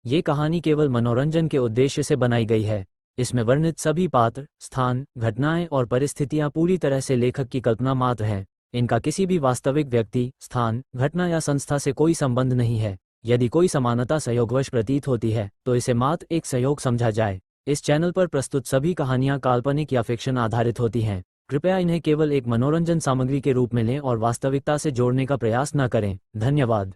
ये कहानी केवल मनोरंजन के उद्देश्य से बनाई गई है। इसमें वर्णित सभी पात्र, स्थान, घटनाएं और परिस्थितियां पूरी तरह से लेखक की कल्पना मात्र हैं। इनका किसी भी वास्तविक व्यक्ति, स्थान, घटना या संस्था से कोई संबंध नहीं है। यदि कोई समानता संयोगवश प्रतीत होती है तो इसे मात्र एक संयोग समझा जाए। इस चैनल पर प्रस्तुत सभी कहानियां काल्पनिक या फिक्शन आधारित होती हैं। कृपया इन्हें केवल एक मनोरंजन सामग्री के रूप में लें और वास्तविकता से जोड़ने का प्रयास न करें। धन्यवाद।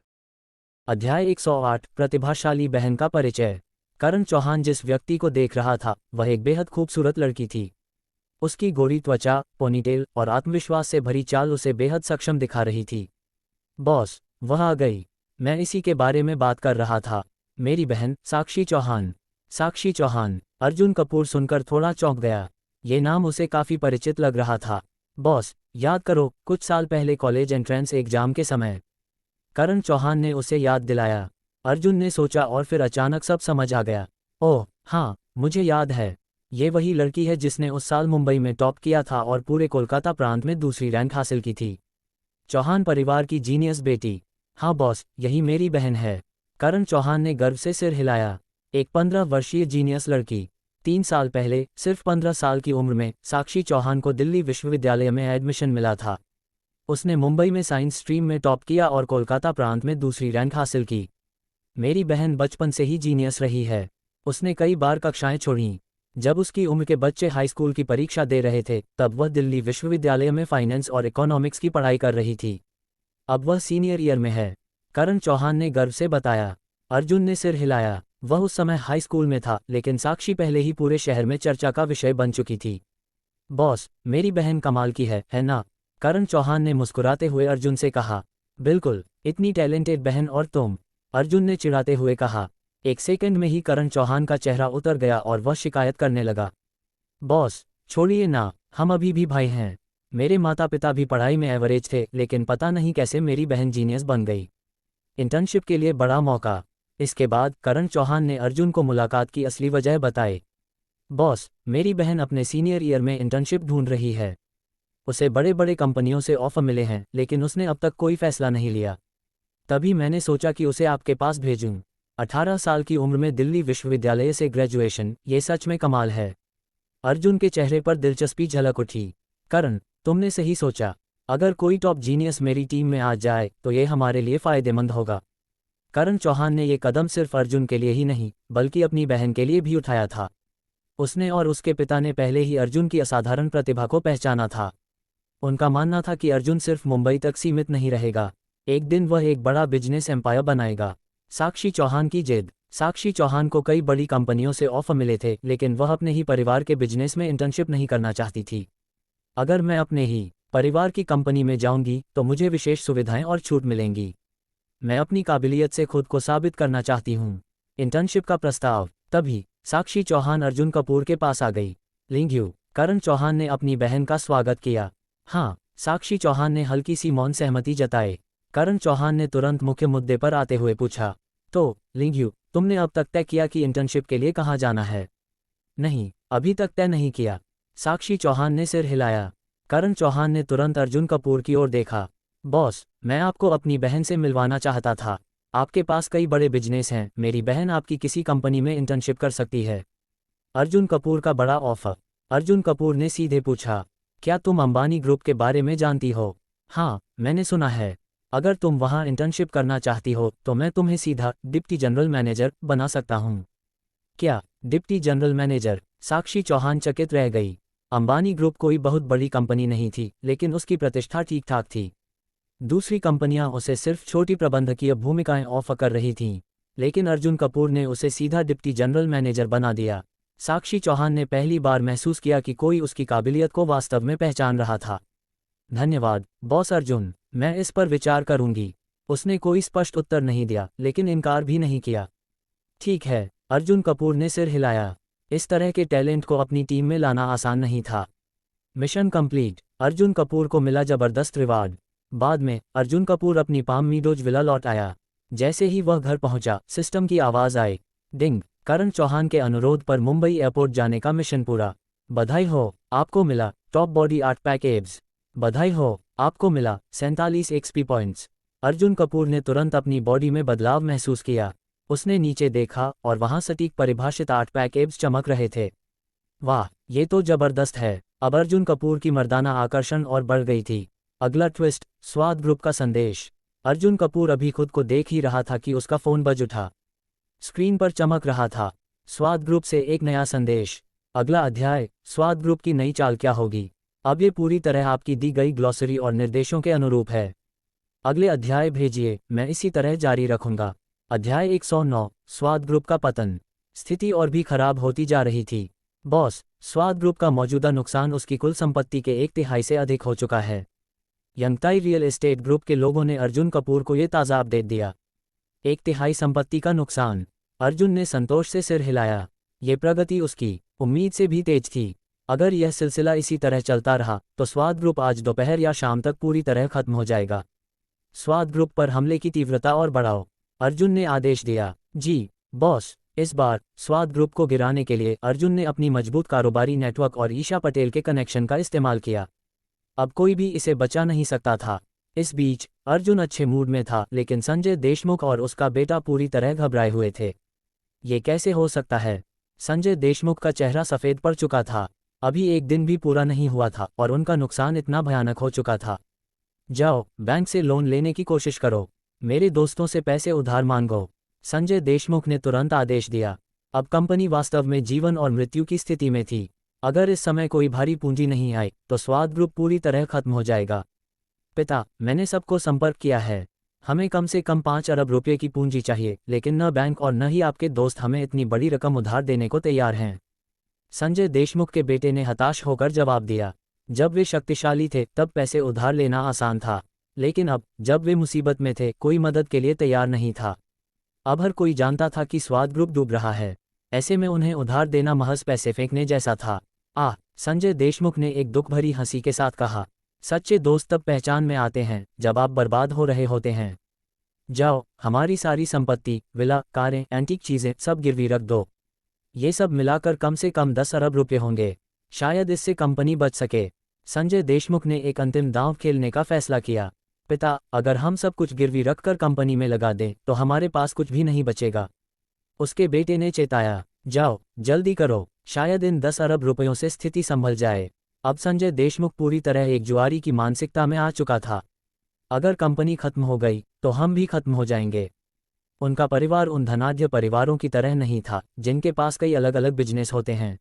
अध्याय 108 प्रतिभाशाली बहन का परिचय। करण चौहान जिस व्यक्ति को देख रहा था वह एक बेहद खूबसूरत लड़की थी। उसकी गोरी त्वचा, पोनीटेल और आत्मविश्वास से भरी चाल उसे बेहद सक्षम दिखा रही थी। बॉस, वह आ गई। मैं इसी के बारे में बात कर रहा था। मेरी बहन साक्षी चौहान। साक्षी चौहान। अर्जुन कपूर सुनकर थोड़ा चौंक गया। ये नाम उसे काफी परिचित लग रहा था। बॉस, याद करो, कुछ साल पहले कॉलेज एंट्रेंस एग्जाम के समय। करण चौहान ने उसे याद दिलाया। अर्जुन ने सोचा और फिर अचानक सब समझ आ गया। ओह हाँ, मुझे याद है। ये वही लड़की है जिसने उस साल मुंबई में टॉप किया था और पूरे कोलकाता प्रांत में दूसरी रैंक हासिल की थी। चौहान परिवार की जीनियस बेटी। हाँ बॉस, यही मेरी बहन है। करण चौहान ने गर्व से सिर हिलाया। एक 15 वर्षीय जीनियस लड़की। 3 साल पहले सिर्फ 15 साल की उम्र में साक्षी चौहान को दिल्ली विश्वविद्यालय में एडमिशन मिला था। उसने मुंबई में साइंस स्ट्रीम में टॉप किया और कोलकाता प्रांत में दूसरी रैंक हासिल की। मेरी बहन बचपन से ही जीनियस रही है। उसने कई बार कक्षाएं छोड़ीं। जब उसकी उम्र के बच्चे हाई स्कूल की परीक्षा दे रहे थे तब वह दिल्ली विश्वविद्यालय में फाइनेंस और इकोनॉमिक्स की पढ़ाई कर रही थी। अब वह सीनियर ईयर में है। करण चौहान ने गर्व से बताया। अर्जुन ने सिर हिलाया। वह उस समय हाई स्कूल में था, लेकिन साक्षी पहले ही पूरे शहर में चर्चा का विषय बन चुकी थी। बॉस, मेरी बहन कमाल की है ना? करण चौहान ने मुस्कुराते हुए अर्जुन से कहा। बिल्कुल, इतनी टैलेंटेड बहन और तुम। अर्जुन ने चिढ़ाते हुए कहा। एक सेकंड में ही करण चौहान का चेहरा उतर गया और वह शिकायत करने लगा। बॉस, छोड़िए ना, हम अभी भी भाई हैं। मेरे माता पिता भी पढ़ाई में एवरेज थे, लेकिन पता नहीं कैसे मेरी बहन जीनियस बन गई। इंटर्नशिप के लिए बड़ा मौका। इसके बाद करण चौहान ने अर्जुन को मुलाकात की असली वजह बताई। बॉस, मेरी बहन अपने सीनियर ईयर में इंटर्नशिप ढूंढ रही है। उसे बड़े बड़े कंपनियों से ऑफर मिले हैं, लेकिन उसने अब तक कोई फैसला नहीं लिया। तभी मैंने सोचा कि उसे आपके पास भेजूं। 18 साल की उम्र में दिल्ली विश्वविद्यालय से ग्रेजुएशन, ये सच में कमाल है। अर्जुन के चेहरे पर दिलचस्पी झलक उठी। करण, तुमने सही सोचा। अगर कोई टॉप जीनियस मेरी टीम में आ जाए तो ये हमारे लिए फायदेमंद होगा। करण चौहान ने ये कदम सिर्फ अर्जुन के लिए ही नहीं बल्कि अपनी बहन के लिए भी उठाया था। उसने और उसके पिता ने पहले ही अर्जुन की असाधारण प्रतिभा को पहचाना था। उनका मानना था कि अर्जुन सिर्फ मुंबई तक सीमित नहीं रहेगा। एक दिन वह एक बड़ा बिजनेस एम्पायर बनाएगा। साक्षी चौहान की जिद। साक्षी चौहान को कई बड़ी कंपनियों से ऑफर मिले थे, लेकिन वह अपने ही परिवार के बिजनेस में इंटर्नशिप नहीं करना चाहती थी। अगर मैं अपने ही परिवार की कंपनी में जाऊंगी तो मुझे विशेष सुविधाएं और छूट मिलेंगी। मैं अपनी काबिलियत से खुद को साबित करना चाहती हूँ। इंटर्नशिप का प्रस्ताव। तभी साक्षी चौहान अर्जुन कपूर के पास आ गई। Thank you. करण चौहान ने अपनी बहन का स्वागत किया। हाँ, साक्षी चौहान ने हल्की सी मौन सहमति जताई। करण चौहान ने तुरंत मुख्य मुद्दे पर आते हुए पूछा। तो लिंग्यू, तुमने अब तक तय किया कि इंटर्नशिप के लिए कहाँ जाना है? नहीं, अभी तक तय नहीं किया। साक्षी चौहान ने सिर हिलाया। करण चौहान ने तुरंत अर्जुन कपूर की ओर देखा। बॉस, मैं आपको अपनी बहन से मिलवाना चाहता था। आपके पास कई बड़े बिजनेस हैं, मेरी बहन आपकी किसी कंपनी में इंटर्नशिप कर सकती है। अर्जुन कपूर का बड़ा ऑफर। अर्जुन कपूर ने सीधे पूछा। क्या तुम अंबानी ग्रुप के बारे में जानती हो? हाँ, मैंने सुना है। अगर तुम वहाँ इंटर्नशिप करना चाहती हो तो मैं तुम्हें सीधा डिप्टी जनरल मैनेजर बना सकता हूँ। क्या, डिप्टी जनरल मैनेजर? साक्षी चौहान चकित रह गई। अंबानी ग्रुप कोई बहुत बड़ी कंपनी नहीं थी, लेकिन उसकी प्रतिष्ठा ठीक ठाक थी। दूसरी कंपनियां उसे सिर्फ छोटी प्रबंधकीय भूमिकाएं ऑफर कर रही थीं, लेकिन अर्जुन कपूर ने उसे सीधा डिप्टी जनरल मैनेजर बना दिया। साक्षी चौहान ने पहली बार महसूस किया कि कोई उसकी काबिलियत को वास्तव में पहचान रहा था। धन्यवाद बॉस अर्जुन, मैं इस पर विचार करूंगी। उसने कोई स्पष्ट उत्तर नहीं दिया, लेकिन इनकार भी नहीं किया। ठीक है, अर्जुन कपूर ने सिर हिलाया। इस तरह के टैलेंट को अपनी टीम में लाना आसान नहीं था। Mission complete. अर्जुन कपूर को मिला जबरदस्त रिवार्ड। बाद में अर्जुन कपूर अपनी पाम मीडोज विला लौट आया। जैसे ही वह घर पहुंचा, सिस्टम की आवाज आई। डिंग। करण चौहान के अनुरोध पर मुंबई एयरपोर्ट जाने का मिशन पूरा। बधाई हो, आपको मिला टॉप बॉडी 8 पैक एब्स। बधाई हो, आपको मिला 47 एक्सपी पॉइंट्स। अर्जुन कपूर ने तुरंत अपनी बॉडी में बदलाव महसूस किया। उसने नीचे देखा और वहां सटीक परिभाषित 8 पैक एब्स चमक रहे थे। वाह, ये तो जबरदस्त है। अब अर्जुन कपूर की मर्दाना आकर्षण और बढ़ गई थी। अगला ट्विस्ट, स्वाद ग्रुप का संदेश। अर्जुन कपूर अभी खुद को देख ही रहा था कि उसका फोन बज उठा। स्क्रीन पर चमक रहा था, स्वाद ग्रुप से एक नया संदेश। अगला अध्याय, स्वाद ग्रुप की नई चाल क्या होगी। अब ये पूरी तरह आपकी दी गई ग्लॉसरी और निर्देशों के अनुरूप है। अगले अध्याय भेजिए, मैं इसी तरह जारी रखूंगा। अध्याय 109, स्वाद ग्रुप का पतन। स्थिति और भी खराब होती जा रही थी। बॉस, स्वाद ग्रुप का मौजूदा नुकसान उसकी कुल संपत्ति के 1/3 से अधिक हो चुका है। यंगताई रियल एस्टेट ग्रुप के लोगों ने अर्जुन कपूर को ये ताज़ा अपडेट दिया। 1/3 संपत्ति का नुकसान। अर्जुन ने संतोष से सिर हिलाया। ये प्रगति उसकी उम्मीद से भी तेज थी। अगर यह सिलसिला इसी तरह चलता रहा तो स्वाद ग्रुप आज दोपहर या शाम तक पूरी तरह खत्म हो जाएगा। स्वाद ग्रुप पर हमले की तीव्रता और बढ़ाओ, अर्जुन ने आदेश दिया। जी बॉस। इस बार स्वाद ग्रुप को गिराने के लिए अर्जुन ने अपनी मजबूत कारोबारी नेटवर्क और ईशा पटेल के कनेक्शन का इस्तेमाल किया। अब कोई भी इसे बचा नहीं सकता था। इस बीच अर्जुन अच्छे मूड में था, लेकिन संजय देशमुख और उसका बेटा पूरी तरह घबराए हुए थे। ये कैसे हो सकता है? संजय देशमुख का चेहरा सफ़ेद पड़ चुका था। अभी एक दिन भी पूरा नहीं हुआ था और उनका नुकसान इतना भयानक हो चुका था। जाओ, बैंक से लोन लेने की कोशिश करो, मेरे दोस्तों से पैसे उधार मांगो, संजय देशमुख ने तुरंत आदेश दिया। अब कंपनी वास्तव में जीवन और मृत्यु की स्थिति में थी। अगर इस समय कोई भारी पूंजी नहीं आई तो स्वाद ग्रुप पूरी तरह खत्म हो जाएगा। पिता, मैंने सबको संपर्क किया है। हमें कम से कम 5 अरब रुपये की पूंजी चाहिए, लेकिन न बैंक और न ही आपके दोस्त हमें इतनी बड़ी रकम उधार देने को तैयार हैं। संजय देशमुख के बेटे ने हताश होकर जवाब दिया। जब वे शक्तिशाली थे तब पैसे उधार लेना आसान था, लेकिन अब जब वे मुसीबत में थे कोई मदद के लिए तैयार नहीं था। अब हर कोई जानता था कि स्वाद ग्रुप डूब रहा है। ऐसे में उन्हें उधार देना महज पैसे फेंकने जैसा था। संजय देशमुख ने एक दुख भरी हंसी के साथ कहा, सच्चे दोस्त तब पहचान में आते हैं जब आप बर्बाद हो रहे होते हैं। जाओ, हमारी सारी संपत्ति, विला, कारें, एंटीक चीज़ें सब गिरवी रख दो। ये सब मिलाकर कम से कम 10 अरब रुपये होंगे। शायद इससे कंपनी बच सके। संजय देशमुख ने एक अंतिम दांव खेलने का फैसला किया। पिता, अगर हम सब कुछ गिरवी रखकर कंपनी में लगा दें तो हमारे पास कुछ भी नहीं बचेगा, उसके बेटे ने चेताया। जाओ, जल्दी करो, शायद इन 10 अरब रुपयों से स्थिति संभल जाए। अब संजय देशमुख पूरी तरह एक जुआरी की मानसिकता में आ चुका था। अगर कंपनी खत्म हो गई तो हम भी खत्म हो जाएंगे। उनका परिवार उन धनाढ्य परिवारों की तरह नहीं था जिनके पास कई अलग अलग बिजनेस होते हैं।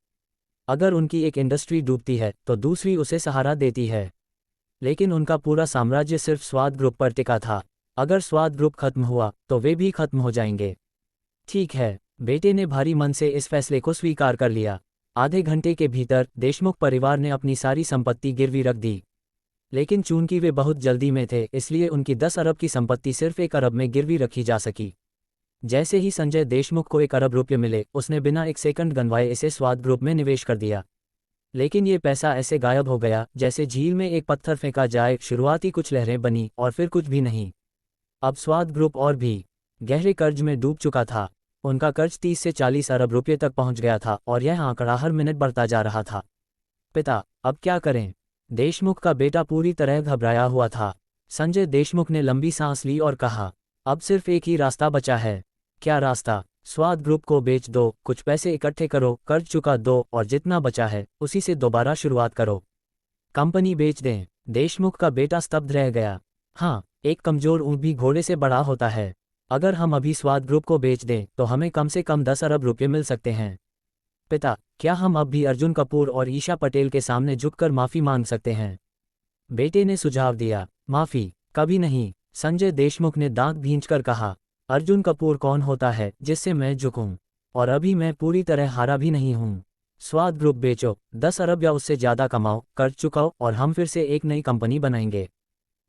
अगर उनकी एक इंडस्ट्री डूबती है तो दूसरी उसे सहारा देती है, लेकिन उनका पूरा साम्राज्य सिर्फ स्वाद ग्रुप पर टिका था। अगर स्वाद ग्रुप खत्म हुआ तो वे भी खत्म हो जाएंगे। ठीक है, बेटे ने भारी मन से इस फैसले को स्वीकार कर लिया। आधे घंटे के भीतर देशमुख परिवार ने अपनी सारी संपत्ति गिरवी रख दी, लेकिन चूंकि वे बहुत जल्दी में थे इसलिए उनकी 10 अरब की संपत्ति सिर्फ 1 अरब में गिरवी रखी जा सकी। जैसे ही संजय देशमुख को 1 अरब रुपये मिले उसने बिना एक सेकंड गंवाए इसे स्वाद ग्रुप में निवेश कर दिया। लेकिन ये पैसा ऐसे गायब हो गया जैसे झील में एक पत्थर फेंका जाए। शुरुआती कुछ लहरें बनी और फिर कुछ भी नहीं। अब स्वाद ग्रुप और भी गहरे कर्ज में डूब चुका था। उनका कर्ज 30 से 40 अरब रुपये तक पहुंच गया था और यह आंकड़ा हर मिनट बढ़ता जा रहा था। पिता, अब क्या करें? देशमुख का बेटा पूरी तरह घबराया हुआ था। संजय देशमुख ने लंबी सांस ली और कहा, अब सिर्फ एक ही रास्ता बचा है। क्या रास्ता? स्वाद ग्रुप को बेच दो, कुछ पैसे इकट्ठे करो, कर्ज चुका दो और जितना बचा है उसी से दोबारा शुरुआत करो। कंपनी बेच दें? देशमुख का बेटा स्तब्ध रह गया। हाँ, एक कमजोर ऊंट भी घोड़े से बड़ा होता है। अगर हम अभी स्वाद ग्रुप को बेच दें तो हमें कम से कम 10 अरब रुपये मिल सकते हैं। पिता, क्या हम अब भी अर्जुन कपूर और ईशा पटेल के सामने झुककर माफ़ी मांग सकते हैं? बेटे ने सुझाव दिया। माफ़ी? कभी नहीं, संजय देशमुख ने दांत भींचकर कहा। अर्जुन कपूर कौन होता है जिससे मैं झुकूं? और अभी मैं पूरी तरह हारा भी नहीं हूं। स्वाद ग्रुप बेचो, 10 अरब या उससे ज़्यादा कमाओ, कर्ज चुकाओ और हम फिर से एक नई कंपनी बनाएंगे।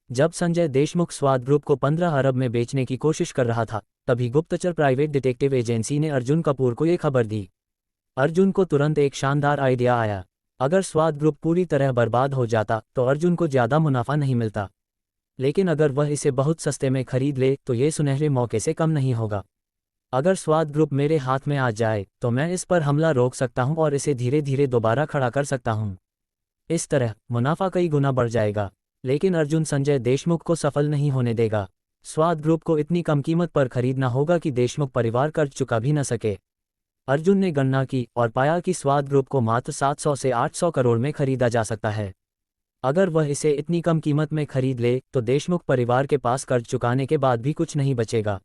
जब संजय देशमुख स्वाद ग्रुप को 15 अरब में बेचने की कोशिश कर रहा था तभी गुप्तचर प्राइवेट डिटेक्टिव एजेंसी ने अर्जुन कपूर को ये खबर दी। अर्जुन को तुरंत एक शानदार आइडिया आया। अगर स्वाद ग्रुप पूरी तरह बर्बाद हो जाता तो अर्जुन को ज़्यादा मुनाफा नहीं मिलता, लेकिन अगर वह इसे बहुत सस्ते में खरीद ले तो ये सुनहरे मौके से कम नहीं होगा। अगर स्वाद ग्रुप मेरे हाथ में आ जाए तो मैं इस पर हमला रोक सकता हूं और इसे धीरे धीरे दोबारा खड़ा कर सकता हूं। इस तरह मुनाफा कई गुना बढ़ जाएगा। लेकिन अर्जुन संजय देशमुख को सफल नहीं होने देगा। स्वाद ग्रुप को इतनी कम कीमत पर खरीदना होगा कि देशमुख परिवार कर्ज चुका भी न सके। अर्जुन ने गणना की और पाया कि स्वाद ग्रुप को मात्र 700 से 800 करोड़ में खरीदा जा सकता है। अगर वह इसे इतनी कम कीमत में खरीद ले तो देशमुख परिवार के पास कर्ज चुकाने के बाद भी कुछ नहीं बचेगा।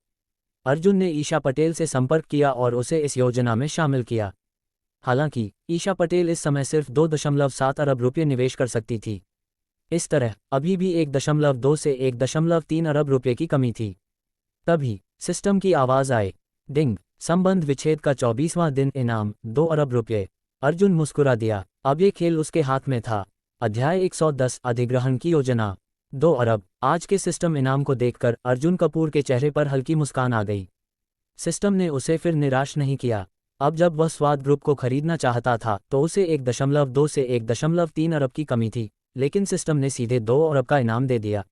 अर्जुन ने ईशा पटेल से संपर्क किया और उसे इस योजना में शामिल किया। हालांकि ईशा पटेल इस समय सिर्फ 2.7 अरब रुपये निवेश कर सकती थी। इस तरह अभी भी 1.2 से 1.3 अरब रुपये की कमी थी। तभी सिस्टम की आवाज़ आए, डिंग, संबंध विच्छेद का 24वां दिन, इनाम 2 अरब रुपये। अर्जुन मुस्कुरा दिया। अब ये खेल उसके हाथ में था। अध्याय 110, अधिग्रहण की योजना। 2 अरब। आज के सिस्टम इनाम को देखकर अर्जुन कपूर के चेहरे पर हल्की मुस्कान आ गई। सिस्टम ने उसे फिर निराश नहीं किया। अब जब वह स्वाद ग्रुप को खरीदना चाहता था तो उसे 1.2 से 1.3 अरब की कमी थी, लेकिन सिस्टम ने सीधे 2 अरब का इनाम दे दिया।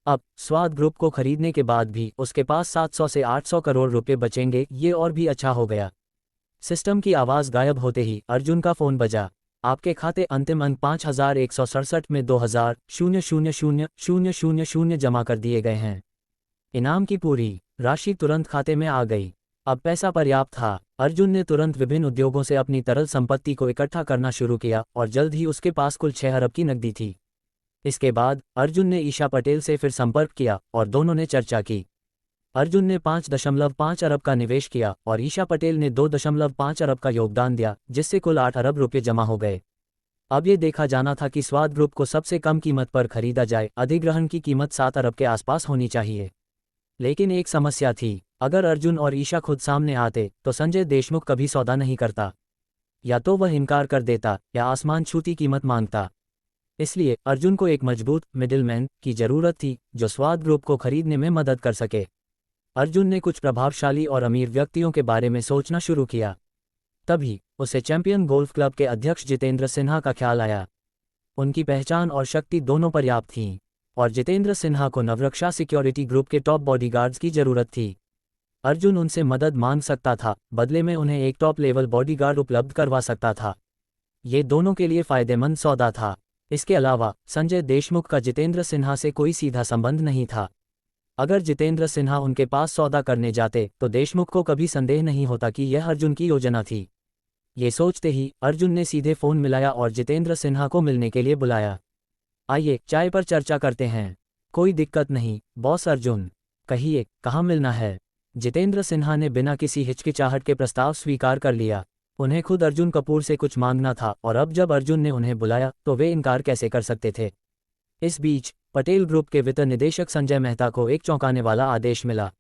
अब स्वाद ग्रुप को खरीदने के बाद भी उसके पास 700 से 800 करोड़ रुपए बचेंगे। ये और भी अच्छा हो गया। सिस्टम की आवाज़ गायब होते ही अर्जुन का फ़ोन बजा। आपके खाते अंतिम अंक 5167 में 2000,000,000 जमा कर दिए गए हैं। इनाम की पूरी राशि तुरंत खाते में आ गई। अब पैसा पर्याप्त था। अर्जुन ने तुरंत विभिन्न उद्योगों से अपनी तरल संपत्ति को इकट्ठा करना शुरू किया और जल्द ही उसके पास कुल 6 अरब की नकदी थी। इसके बाद अर्जुन ने ईशा पटेल से फिर संपर्क किया और दोनों ने चर्चा की। अर्जुन ने 5.5 अरब का निवेश किया और ईशा पटेल ने 2.5 अरब का योगदान दिया, जिससे कुल 8 अरब रुपये जमा हो गए। अब ये देखा जाना था कि स्वाद ग्रुप को सबसे कम कीमत पर खरीदा जाए। अधिग्रहण की कीमत 7 अरब के आसपास होनी चाहिए। लेकिन एक समस्या थी। अगर अर्जुन और ईशा खुद सामने आते तो संजय देशमुख कभी सौदा नहीं करता। या तो वह इनकार कर देता या आसमान छूती कीमत मांगता। इसलिए अर्जुन को एक मजबूत मिडिलमैन की जरूरत थी जो स्वाद ग्रुप को खरीदने में मदद कर सके। अर्जुन ने कुछ प्रभावशाली और अमीर व्यक्तियों के बारे में सोचना शुरू किया। तभी उसे चैंपियन गोल्फ क्लब के अध्यक्ष जितेंद्र सिन्हा का ख्याल आया। उनकी पहचान और शक्ति दोनों पर्याप्त थीं, और जितेंद्र सिन्हा को नवरक्षा सिक्योरिटी ग्रुप के टॉप बॉडीगार्ड्स की जरूरत थी। अर्जुन उनसे मदद मांग सकता था, बदले में उन्हें एक टॉप लेवल बॉडीगार्ड उपलब्ध करवा सकता था। ये दोनों के लिए फायदेमंद सौदा था। इसके अलावा संजय देशमुख का जितेंद्र सिन्हा से कोई सीधा संबंध नहीं था। अगर जितेंद्र सिन्हा उनके पास सौदा करने जाते तो देशमुख को कभी संदेह नहीं होता कि यह अर्जुन की योजना थी। ये सोचते ही अर्जुन ने सीधे फ़ोन मिलाया और जितेंद्र सिन्हा को मिलने के लिए बुलाया। आइए चाय पर चर्चा करते हैं। कोई दिक्कत नहीं बॉस अर्जुन, कहिए कहाँ मिलना है। जितेंद्र सिन्हा ने बिना किसी हिचकिचाहट के प्रस्ताव स्वीकार कर लिया। उन्हें खुद अर्जुन कपूर से कुछ मांगना था और अब जब अर्जुन ने उन्हें बुलाया तो वे इनकार कैसे कर सकते थे। इस बीच पटेल ग्रुप के वित्त निदेशक संजय मेहता को एक चौंकाने वाला आदेश मिला।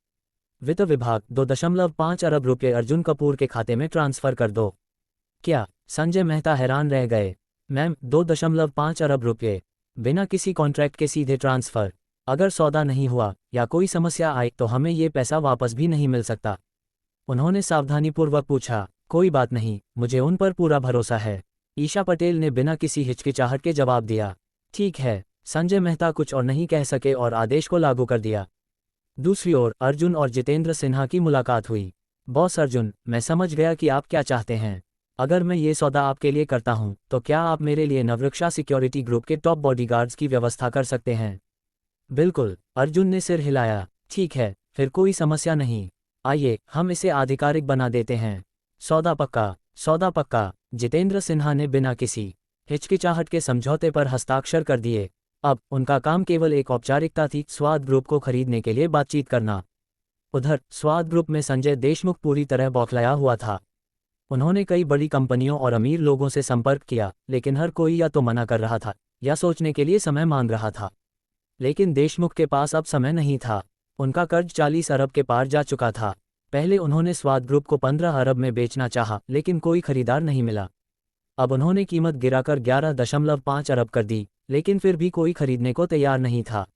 वित्त विभाग 2.5 अरब रुपये अर्जुन कपूर के खाते में ट्रांसफर कर दो। क्या? संजय मेहता हैरान रह गए। मैम, 2.5 अरब रुपये बिना किसी कॉन्ट्रैक्ट के सीधे ट्रांसफर। अगर सौदा नहीं हुआ या कोई समस्या आई तो हमें ये पैसा वापस भी नहीं मिल सकता। उन्होंने सावधानीपूर्वक पूछा। कोई बात नहीं, मुझे उन पर पूरा भरोसा है। ईशा पटेल ने बिना किसी हिचकिचाहट के जवाब दिया। ठीक है। संजय मेहता कुछ और नहीं कह सके और आदेश को लागू कर दिया। दूसरी ओर अर्जुन और जितेंद्र सिन्हा की मुलाकात हुई। बॉस अर्जुन, मैं समझ गया कि आप क्या चाहते हैं। अगर मैं ये सौदा आपके लिए करता हूं तो क्या आप मेरे लिए नवरक्षा सिक्योरिटी ग्रुप के टॉप बॉडीगार्ड्स की व्यवस्था कर सकते हैं? बिल्कुल, अर्जुन ने सिर हिलाया। ठीक है, फिर कोई समस्या नहीं। आइए हम इसे आधिकारिक बना देते हैं। सौदा पक्का। सौदा पक्का। जितेंद्र सिन्हा ने बिना किसी हिचकिचाहट के समझौते पर हस्ताक्षर कर दिए। अब उनका काम केवल एक औपचारिकता थी, स्वाद ग्रुप को खरीदने के लिए बातचीत करना। उधर स्वाद ग्रुप में संजय देशमुख पूरी तरह बौखलाया हुआ था। उन्होंने कई बड़ी कंपनियों और अमीर लोगों से संपर्क किया, लेकिन हर कोई या तो मना कर रहा था या सोचने के लिए समय मांग रहा था। लेकिन देशमुख के पास अब समय नहीं था। उनका कर्ज 40 अरब के पार जा चुका था। पहले उन्होंने स्वाद ग्रुप को 15 अरब में बेचना चाहा, लेकिन कोई खरीदार नहीं मिला। अब उन्होंने कीमत गिराकर 11.5 अरब कर दी, लेकिन फिर भी कोई खरीदने को तैयार नहीं था।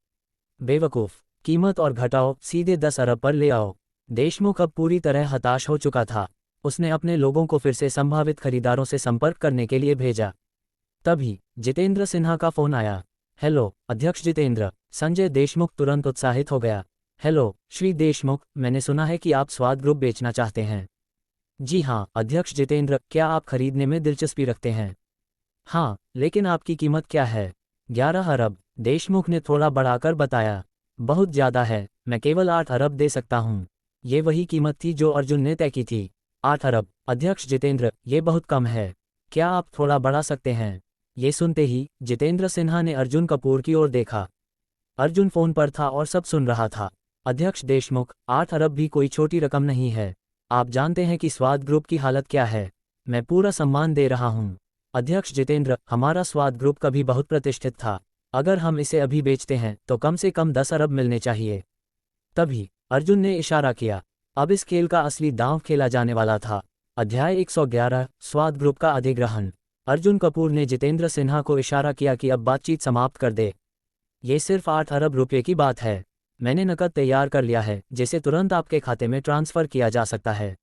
बेवकूफ़, कीमत और घटाओ, सीधे 10 अरब पर ले आओ। देशमुख अब पूरी तरह हताश हो चुका था। उसने अपने लोगों को फिर से संभावित खरीदारों से संपर्क करने के लिए भेजा। तभी जितेंद्र सिन्हा का फ़ोन आया। हेलो अध्यक्ष जितेंद्र। संजय देशमुख तुरंत उत्साहित हो गया। हेलो श्री देशमुख, मैंने सुना है कि आप स्वाद ग्रुप बेचना चाहते हैं। जी हाँ अध्यक्ष जितेंद्र, क्या आप खरीदने में दिलचस्पी रखते हैं? हाँ, लेकिन आपकी कीमत क्या है? 11 अरब, देशमुख ने थोड़ा बढ़ाकर बताया। बहुत ज़्यादा है, मैं केवल 8 अरब दे सकता हूँ। ये वही कीमत थी जो अर्जुन ने तय की थी। 8 अरब। अध्यक्ष जितेंद्र, ये बहुत कम है। क्या आप थोड़ा बढ़ा सकते हैं? ये सुनते ही जितेंद्र सिन्हा ने अर्जुन कपूर की ओर देखा। अर्जुन फोन पर था और सब सुन रहा था। अध्यक्ष देशमुख, 8 अरब भी कोई छोटी रकम नहीं है। आप जानते हैं कि स्वाद ग्रुप की हालत क्या है। मैं पूरा सम्मान दे रहा हूँ। अध्यक्ष जितेंद्र, हमारा स्वाद ग्रुप कभी बहुत प्रतिष्ठित था। अगर हम इसे अभी बेचते हैं तो कम से कम 10 अरब मिलने चाहिए। तभी अर्जुन ने इशारा किया। अब इस खेल का असली दांव खेला जाने वाला था। अध्याय 111, स्वाद ग्रुप का अधिग्रहण। अर्जुन कपूर ने जितेंद्र सिन्हा को इशारा किया कि अब बातचीत समाप्त कर दे। ये सिर्फ 8 अरब रुपये की बात है। मैंने नकद तैयार कर लिया है जिसे तुरंत आपके खाते में ट्रांसफर किया जा सकता है।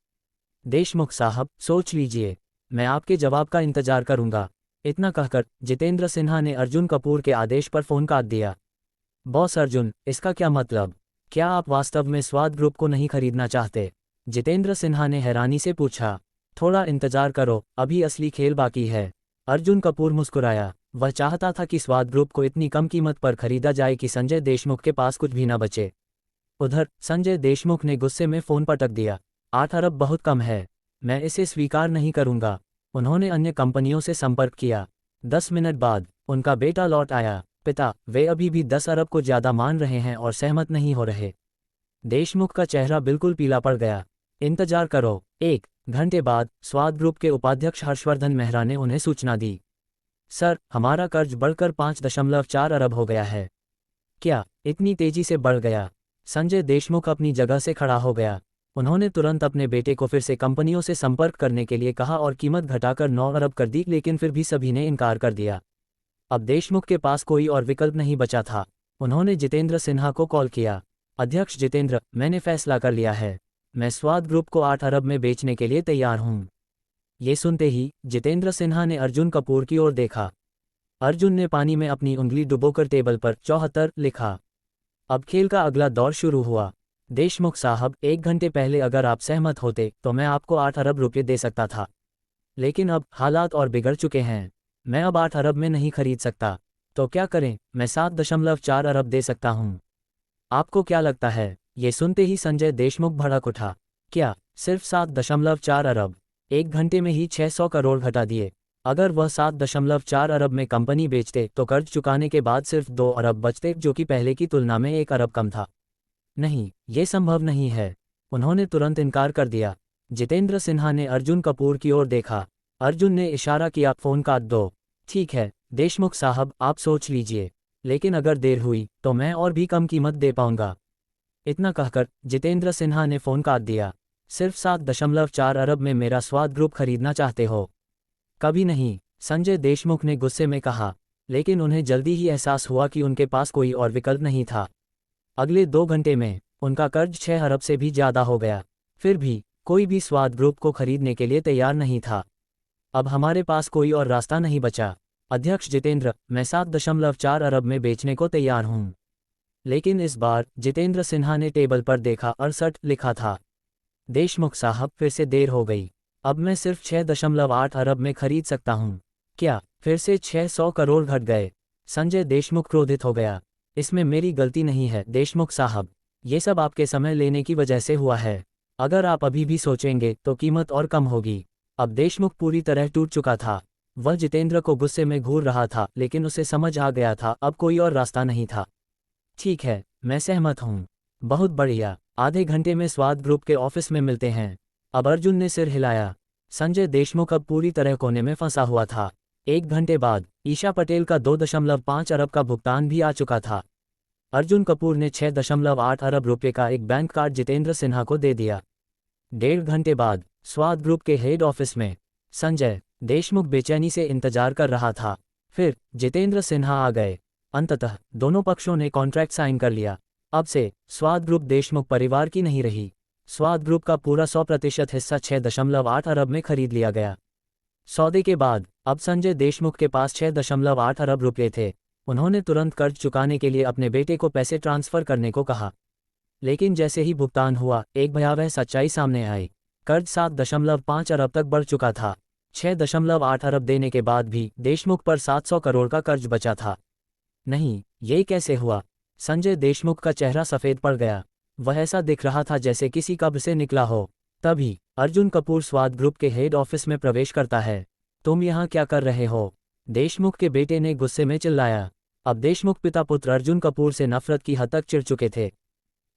देशमुख साहब, सोच लीजिए, मैं आपके जवाब का इंतजार करूंगा। इतना कहकर जितेंद्र सिन्हा ने अर्जुन कपूर के आदेश पर फोन काट दिया। बॉस अर्जुन, इसका क्या मतलब? क्या आप वास्तव में स्वाद ग्रुप को नहीं खरीदना चाहते? जितेंद्र सिन्हा ने हैरानी से पूछा। थोड़ा इंतजार करो, अभी असली खेल बाकी है। अर्जुन कपूर मुस्कुराया। वह चाहता था कि स्वाद ग्रुप को इतनी कम कीमत पर खरीदा जाए कि संजय देशमुख के पास कुछ भी न बचे। उधर संजय देशमुख ने गुस्से में फोन पटक दिया। 8 अरब बहुत कम है। मैं इसे स्वीकार नहीं करूंगा। उन्होंने अन्य कंपनियों से संपर्क किया। 10 मिनट बाद उनका बेटा लौट आया। पिता, वे अभी भी 10 अरब को ज्यादा मान रहे हैं और सहमत नहीं हो रहे। देशमुख का चेहरा बिल्कुल पीला पड़ गया। इंतजार करो। 1 घंटे बाद स्वाद ग्रुप के उपाध्यक्ष हर्षवर्धन मेहरा ने उन्हें सूचना दी। सर, हमारा कर्ज बढ़कर 5.4 अरब हो गया है। क्या इतनी तेजी से बढ़ गया? संजय देशमुख अपनी जगह से खड़ा हो गया। उन्होंने तुरंत अपने बेटे को फिर से कंपनियों से संपर्क करने के लिए कहा और कीमत घटाकर 9 अरब कर दी, लेकिन फिर भी सभी ने इनकार कर दिया। अब देशमुख के पास कोई और विकल्प नहीं बचा था। उन्होंने जितेंद्र सिन्हा को कॉल किया। अध्यक्ष जितेंद्र, मैंने फैसला कर लिया है। मैं स्वाद ग्रुप को 8 अरब में बेचने के लिए तैयार हूँ। ये सुनते ही जितेंद्र सिन्हा ने अर्जुन कपूर की ओर देखा। अर्जुन ने पानी में अपनी उंगली डुबोकर टेबल पर 74 लिखा। अब खेल का अगला दौर शुरू हुआ। देशमुख साहब, 1 घंटे पहले अगर आप सहमत होते तो मैं आपको 8 अरब रुपये दे सकता था। लेकिन अब हालात और बिगड़ चुके हैं। मैं अब 8 अरब में नहीं खरीद सकता। तो क्या करें? मैं 7.4 अरब दे सकता हूँ। आपको क्या लगता है? ये सुनते ही संजय देशमुख भड़क उठा। क्या सिर्फ 7.4 अरब? 1 घंटे में ही 600 करोड़ घटा दिए। अगर वह 7.4 अरब में कंपनी बेचते तो कर्ज चुकाने के बाद सिर्फ 2 अरब बचते, जो कि पहले की तुलना में 1 अरब कम था। नहीं, ये संभव नहीं है। उन्होंने तुरंत इनकार कर दिया। जितेंद्र सिन्हा ने अर्जुन कपूर की ओर देखा। अर्जुन ने इशारा किया, फोन काट दो। ठीक है देशमुख साहब, आप सोच लीजिए, लेकिन अगर देर हुई तो मैं और भी कम कीमत दे पाऊंगा। इतना कहकर जितेंद्र सिन्हा ने फोन काट दिया। सिर्फ 7.4 अरब में मेरा स्वाद ग्रुप खरीदना चाहते हो? कभी नहीं, संजय देशमुख ने गुस्से में कहा। लेकिन उन्हें जल्दी ही एहसास हुआ कि उनके पास कोई और विकल्प नहीं था। अगले 2 घंटे में उनका कर्ज 6 अरब से भी ज्यादा हो गया। फिर भी कोई भी स्वाद ग्रुप को खरीदने के लिए तैयार नहीं था। अब हमारे पास कोई और रास्ता नहीं बचा। अध्यक्ष जितेंद्र, मैं 7.4 अरब में बेचने को तैयार हूँ। लेकिन इस बार जितेंद्र सिन्हा ने टेबल पर देखा, 68 लिखा था। देशमुख साहब, फिर से देर हो गई। अब मैं सिर्फ 6.8 अरब में खरीद सकता हूँ। क्या फिर से 600 करोड़ घट गए? संजय देशमुख क्रोधित हो गया। इसमें मेरी गलती नहीं है देशमुख साहब, ये सब आपके समय लेने की वजह से हुआ है। अगर आप अभी भी सोचेंगे तो कीमत और कम होगी। अब देशमुख पूरी तरह टूट चुका था। वह जितेंद्र को गुस्से में घूर रहा था, लेकिन उसे समझ आ गया था अब कोई और रास्ता नहीं था। ठीक है, मैं सहमत हूँ। बहुत बढ़िया, आधे घंटे में स्वाद ग्रुप के ऑफिस में मिलते हैं। अब अर्जुन ने सिर हिलाया। संजय देशमुख अब पूरी तरह कोने में फंसा हुआ था। 1 घंटे बाद ईशा पटेल का 2.5 अरब का भुगतान भी आ चुका था। अर्जुन कपूर ने 6.8 अरब रुपये का एक बैंक कार्ड जितेंद्र सिन्हा को दे दिया। 1.5 घंटे बाद स्वाद ग्रुप के हेड ऑफिस में संजय देशमुख बेचैनी से इंतजार कर रहा था। फिर जितेंद्र सिन्हा आ गए। अंततः दोनों पक्षों ने कॉन्ट्रैक्ट साइन कर लिया। अब से स्वाद ग्रुप देशमुख परिवार की नहीं रही। स्वाद ग्रुप का पूरा 100% हिस्सा 6.8 अरब में खरीद लिया गया। सौदे के बाद अब संजय देशमुख के पास 6.8 अरब रुपये थे। उन्होंने तुरंत कर्ज चुकाने के लिए अपने बेटे को पैसे ट्रांसफर करने को कहा। लेकिन जैसे ही भुगतान हुआ, एक भयावह सच्चाई सामने आई। कर्ज 7.5 अरब तक बढ़ चुका था। 6.8 अरब देने के बाद भी देशमुख पर 700 करोड़ का कर्ज बचा था। नहीं, ये कैसे हुआ? संजय देशमुख का चेहरा सफ़ेद पड़ गया। वह ऐसा दिख रहा था जैसे किसी कब्र से निकला हो। तभी अर्जुन कपूर स्वाद ग्रुप के हेड ऑफिस में प्रवेश करता है। तुम यहाँ क्या कर रहे हो? देशमुख के बेटे ने गुस्से में चिल्लाया। अब देशमुख पिता पुत्र अर्जुन कपूर से नफरत की हद तक चिढ़ चुके थे।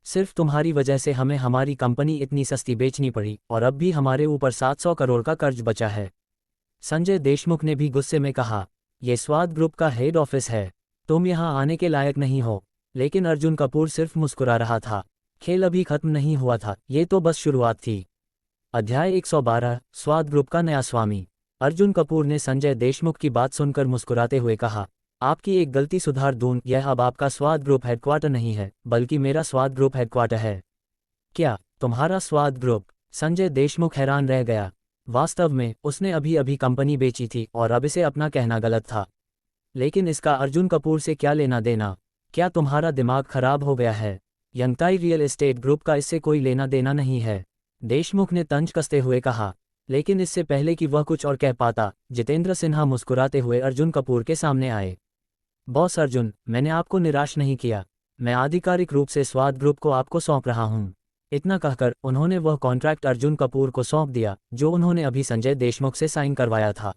सिर्फ तुम्हारी वजह से हमें हमारी कंपनी इतनी सस्ती बेचनी पड़ी और अब भी हमारे ऊपर 700 करोड़ का कर्ज बचा है। संजय देशमुख ने भी गुस्से में कहा, ये स्वाद ग्रुप का हेड ऑफिस है, तुम यहाँ आने के लायक नहीं हो। लेकिन अर्जुन कपूर सिर्फ मुस्कुरा रहा था। खेल अभी खत्म नहीं हुआ था, ये तो बस शुरुआत थी। अध्याय 112 स्वाद ग्रुप का नया स्वामी। अर्जुन कपूर ने संजय देशमुख की बात सुनकर मुस्कुराते हुए कहा, आपकी एक गलती सुधार दूं, यह अब आपका स्वाद ग्रुप हेडक्वार्टर नहीं है, बल्कि मेरा स्वाद ग्रुप हेडक्वार्टर है। क्या, तुम्हारा स्वाद ग्रुप? संजय देशमुख हैरान रह गया। वास्तव में उसने अभी अभी कंपनी बेची थी और अब इसे अपना कहना गलत था। लेकिन इसका अर्जुन कपूर से क्या लेना देना? क्या तुम्हारा दिमाग खराब हो गया है? यंगताई रियल एस्टेट ग्रुप का इससे कोई लेना देना नहीं है, देशमुख ने तंज कसते हुए कहा। लेकिन इससे पहले कि वह कुछ और कह पाता, जितेंद्र सिन्हा मुस्कुराते हुए अर्जुन कपूर के सामने आए। बॉस अर्जुन, मैंने आपको निराश नहीं किया, मैं आधिकारिक रूप से स्वाद ग्रुप को आपको सौंप रहा हूं। इतना कहकर उन्होंने वह कॉन्ट्रैक्ट अर्जुन कपूर को सौंप दिया जो उन्होंने अभी संजय देशमुख से साइन करवाया था।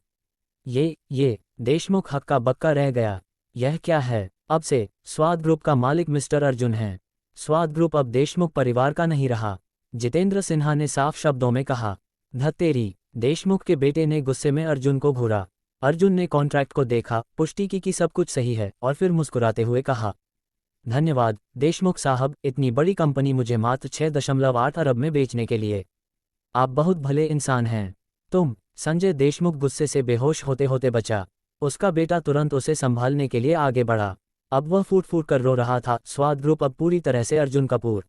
ये देशमुख हक्का बक्का रह गया। यह क्या है? अब से स्वाद ग्रुप का मालिक मिस्टर अर्जुन है। स्वाद ग्रुप अब देशमुख परिवार का नहीं रहा, जितेंद्र सिन्हा ने साफ शब्दों में कहा। धत्तेरी, देशमुख के बेटे ने गुस्से में अर्जुन को घूरा। अर्जुन ने कॉन्ट्रैक्ट को देखा, पुष्टि की कि सब कुछ सही है और फिर मुस्कुराते हुए कहा, धन्यवाद देशमुख साहब, इतनी बड़ी कंपनी मुझे मात्र 6.8 अरब में बेचने के लिए। आप बहुत भले इंसान हैं। तुम? संजय देशमुख गुस्से से बेहोश होते होते बचा। उसका बेटा तुरंत उसे संभालने के लिए आगे बढ़ा। अब वह फूट फूट कर रो रहा था। स्वाद ग्रुप अब पूरी तरह से अर्जुन कपूर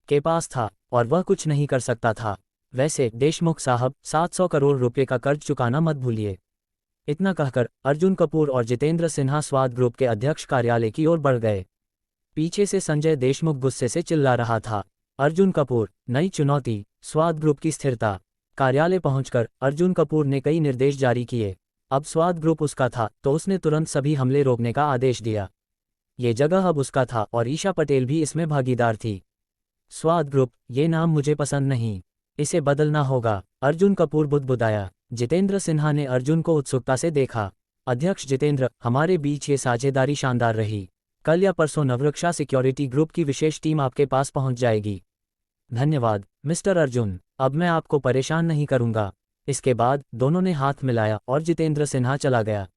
के पास था और वह कुछ नहीं कर सकता था। वैसे देशमुख साहब, 700 करोड़ रुपये का कर्ज चुकाना मत भूलिए। इतना कहकर अर्जुन कपूर और जितेंद्र सिन्हा स्वाद ग्रुप के अध्यक्ष कार्यालय की ओर बढ़ गए। पीछे से संजय देशमुख गुस्से से चिल्ला रहा था, अर्जुन कपूर, नई चुनौती, स्वाद ग्रुप की स्थिरता। कार्यालय पहुंचकर अर्जुन कपूर ने कई निर्देश जारी किए। अब स्वाद ग्रुप उसका था तो उसने तुरंत सभी हमले रोकने का आदेश दिया। ये जगह अब उसका था और ईशा पटेल भी इसमें भागीदार थी। स्वाद ग्रुप, ये नाम मुझे पसंद नहीं, इसे बदलना होगा, अर्जुन कपूर बुदबुदाया। जितेंद्र सिन्हा ने अर्जुन को उत्सुकता से देखा। अध्यक्ष जितेंद्र, हमारे बीच ये साझेदारी शानदार रही। कल या परसों नवरक्षा सिक्योरिटी ग्रुप की विशेष टीम आपके पास पहुंच जाएगी। धन्यवाद मिस्टर अर्जुन, अब मैं आपको परेशान नहीं करूंगा। इसके बाद दोनों ने हाथ मिलाया और जितेंद्र सिन्हा चला गया।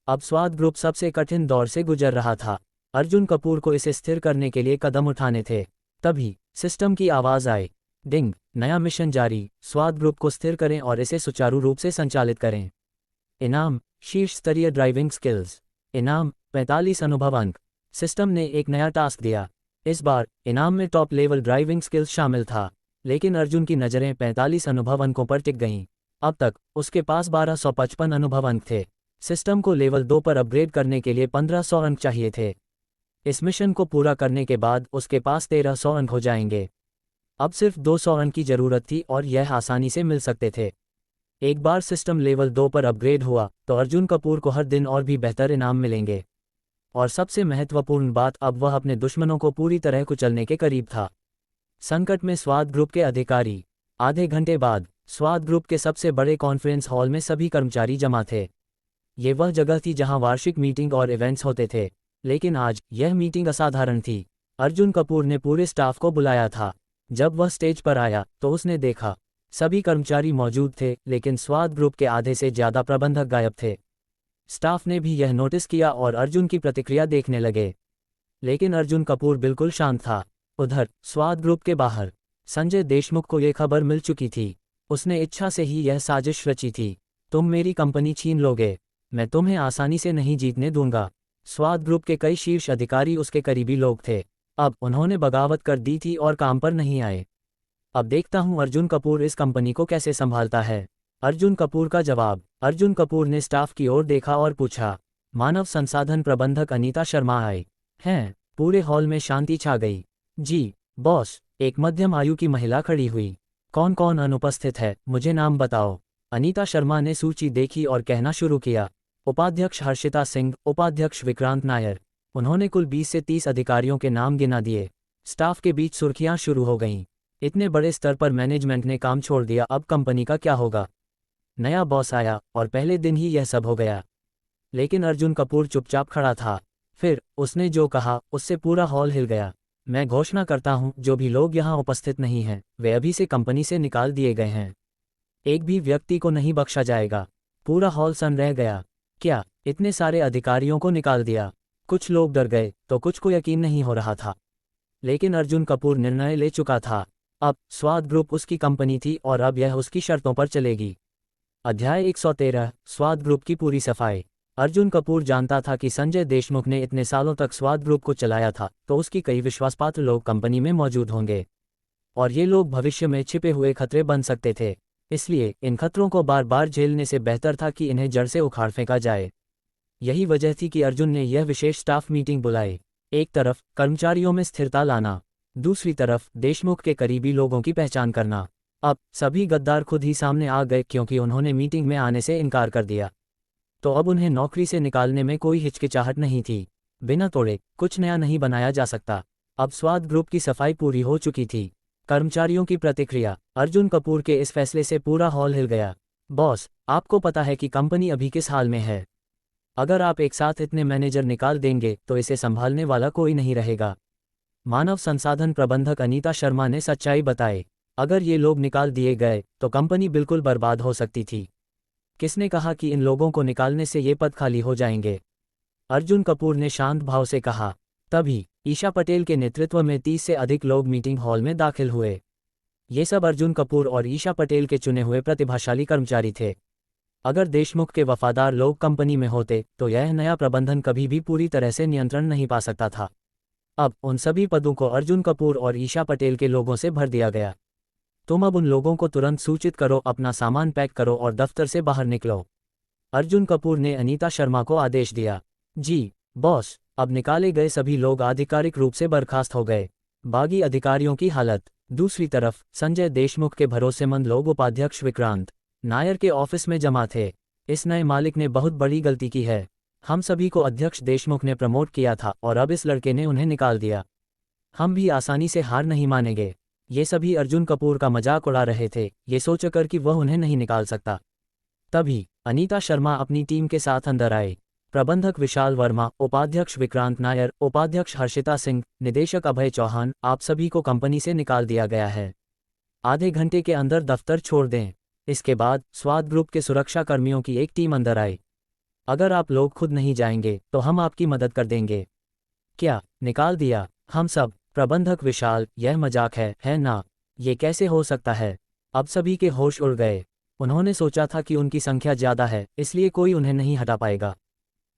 अब स्वाद ग्रुप सबसे कठिन दौर से गुजर रहा था। अर्जुन कपूर को इसे स्थिर करने के लिए कदम उठाने थे। तभी सिस्टम की आवाज आई, डिंग, नया मिशन जारी, स्वाद ग्रुप को स्थिर करें और इसे सुचारू रूप से संचालित करें। इनाम, शीर्ष स्तरीय ड्राइविंग स्किल्स। इनाम, 45 अनुभव अंक। सिस्टम ने एक नया टास्क दिया। इस बार इनाम में टॉप लेवल ड्राइविंग स्किल्स शामिल था, लेकिन अर्जुन की नज़रें 45 अनुभव अंकों पर टिक गईं। अब तक उसके पास 1255 अनुभव अंक थे। सिस्टम को लेवल 2 पर अपग्रेड करने के लिए 1500 अंक चाहिए थे। इस मिशन को पूरा करने के बाद उसके पास 1300 अंक हो जाएंगे। अब सिर्फ 200 अंक की जरूरत थी और यह आसानी से मिल सकते थे। एक बार सिस्टम लेवल 2 पर अपग्रेड हुआ तो अर्जुन कपूर को हर दिन और भी बेहतर इनाम मिलेंगे। और सबसे महत्वपूर्ण बात, अब वह अपने दुश्मनों को पूरी तरह कुचलने के करीब था। संकट में स्वाद ग्रुप के अधिकारी। आधे घंटे बाद स्वाद ग्रुप के सबसे बड़े कॉन्फ्रेंस हॉल में सभी कर्मचारी जमा थे। ये वह जगह थी जहां वार्षिक मीटिंग और इवेंट्स होते थे, लेकिन आज यह मीटिंग असाधारण थी। अर्जुन कपूर ने पूरे स्टाफ को बुलाया था। जब वह स्टेज पर आया तो उसने देखा सभी कर्मचारी मौजूद थे, लेकिन स्वाद ग्रुप के आधे से ज्यादा प्रबंधक गायब थे। स्टाफ ने भी यह नोटिस किया और अर्जुन की प्रतिक्रिया देखने लगे, लेकिन अर्जुन कपूर बिल्कुल शांत था। उधर स्वाद ग्रुप के बाहर संजय देशमुख को यह खबर मिल चुकी थी। उसने इच्छा से ही यह साजिश रची थी। तुम मेरी कंपनी छीन लोगे, मैं तुम्हें आसानी से नहीं जीतने दूंगा। स्वाद ग्रुप के कई शीर्ष अधिकारी उसके करीबी लोग थे। अब उन्होंने बगावत कर दी थी और काम पर नहीं आए। अब देखता हूं अर्जुन कपूर इस कंपनी को कैसे संभालता है। अर्जुन कपूर का जवाब। अर्जुन कपूर ने स्टाफ की ओर देखा और पूछा, मानव संसाधन प्रबंधक अनीता शर्मा आए हैं? पूरे हॉल में शांति छा गई। जी बॉस, एक मध्यम आयु की महिला खड़ी हुई। कौन कौन अनुपस्थित है, मुझे नाम बताओ। अनीता शर्मा ने सूची देखी और कहना शुरू किया, उपाध्यक्ष हर्षिता सिंह, उपाध्यक्ष विक्रांत नायर। उन्होंने कुल 20 से 30 अधिकारियों के नाम गिना दिए। स्टाफ के बीच सुर्खियां शुरू हो गईं। इतने बड़े स्तर पर मैनेजमेंट ने काम छोड़ दिया, अब कंपनी का क्या होगा। नया बॉस आया और पहले दिन ही यह सब हो गया। लेकिन अर्जुन कपूर चुपचाप खड़ा था। फिर उसने जो कहा उससे पूरा हॉल हिल गया। मैं घोषणा करता हूं, जो भी लोग यहां उपस्थित नहीं हैं वे अभी से कंपनी से निकाल दिए गए हैं। एक भी व्यक्ति को नहीं बख्शा जाएगा। पूरा हॉल सन्न रह गया। क्या इतने सारे अधिकारियों को निकाल दिया? कुछ लोग डर गए तो कुछ को यकीन नहीं हो रहा था। लेकिन अर्जुन कपूर निर्णय ले चुका था। अब स्वाद ग्रुप उसकी कंपनी थी और अब यह उसकी शर्तों पर चलेगी। अध्याय 113 स्वाद ग्रुप की पूरी सफाई। अर्जुन कपूर जानता था कि संजय देशमुख ने इतने सालों तक स्वाद ग्रुप को चलाया था, तो उसकी कई विश्वासपात्र लोग कंपनी में मौजूद होंगे और ये लोग भविष्य में छिपे हुए खतरे बन सकते थे। इसलिए इन खतरों को बार बार झेलने से बेहतर था कि इन्हें जड़ से उखाड़ फेंका जाए। यही वजह थी कि अर्जुन ने यह विशेष स्टाफ मीटिंग बुलाई। एक तरफ कर्मचारियों में स्थिरता लाना, दूसरी तरफ देशमुख के करीबी लोगों की पहचान करना। अब सभी गद्दार खुद ही सामने आ गए क्योंकि उन्होंने मीटिंग में आने से इनकार कर दिया। तो अब उन्हें नौकरी से निकालने में कोई हिचकिचाहट नहीं थी। बिना तोड़े कुछ नया नहीं बनाया जा सकता। अब स्वाद ग्रुप की सफाई पूरी हो चुकी थी। कर्मचारियों की प्रतिक्रिया। अर्जुन कपूर के इस फैसले से पूरा हॉल हिल गया। बॉस, आपको पता है कि कंपनी अभी किस हाल में है। अगर आप एक साथ इतने मैनेजर निकाल देंगे तो इसे संभालने वाला कोई नहीं रहेगा। मानव संसाधन प्रबंधक अनीता शर्मा ने सच्चाई बताई। अगर ये लोग निकाल दिए गए तो कंपनी बिल्कुल बर्बाद हो सकती थी। किसने कहा कि इन लोगों को निकालने से ये पद खाली हो जाएंगे? अर्जुन कपूर ने शांत भाव से कहा। तभी ईशा पटेल के नेतृत्व में 30 से अधिक लोग मीटिंग हॉल में दाखिल हुए। ये सब अर्जुन कपूर और ईशा पटेल के चुने हुए प्रतिभाशाली कर्मचारी थे। अगर देशमुख के वफादार लोग कंपनी में होते तो यह नया प्रबंधन कभी भी पूरी तरह से नियंत्रण नहीं पा सकता था। अब उन सभी पदों को अर्जुन कपूर और ईशा पटेल के लोगों से भर दिया गया। तुम अब उन लोगों को तुरंत सूचित करो, अपना सामान पैक करो और दफ्तर से बाहर निकलो। अर्जुन कपूर ने अनीता शर्मा को आदेश दिया। जी बॉस। अब निकाले गए सभी लोग आधिकारिक रूप से बर्खास्त हो गए। बागी अधिकारियों की हालत। दूसरी तरफ संजय देशमुख के भरोसेमंद लोग उपाध्यक्ष विक्रांत नायर के ऑफिस में जमा थे। इस नए मालिक ने बहुत बड़ी गलती की है। हम सभी को अध्यक्ष देशमुख ने प्रमोट किया था और अब इस लड़के ने उन्हें निकाल दिया। हम भी आसानी से हार नहीं मानेंगे। ये सभी अर्जुन कपूर का मजाक उड़ा रहे थे, ये सोचकर कि वह उन्हें नहीं निकाल सकता। तभी अनीता शर्मा अपनी टीम के साथ अंदर आए। प्रबंधक विशाल वर्मा, उपाध्यक्ष विक्रांत नायर, उपाध्यक्ष हर्षिता सिंह, निदेशक अभय चौहान, आप सभी को कंपनी से निकाल दिया गया है। आधे घंटे के अंदर दफ्तर छोड़ दें। इसके बाद स्वाद ग्रुप के सुरक्षा कर्मियों की एक टीम अंदर आई। अगर आप लोग खुद नहीं जाएंगे तो हम आपकी मदद कर देंगे। क्या निकाल दिया? हम सब। प्रबंधक विशाल, यह मजाक है ना? ये कैसे हो सकता है? अब सभी के होश उड़ गए। उन्होंने सोचा था कि उनकी संख्या ज्यादा है इसलिए कोई उन्हें नहीं हटा पाएगा,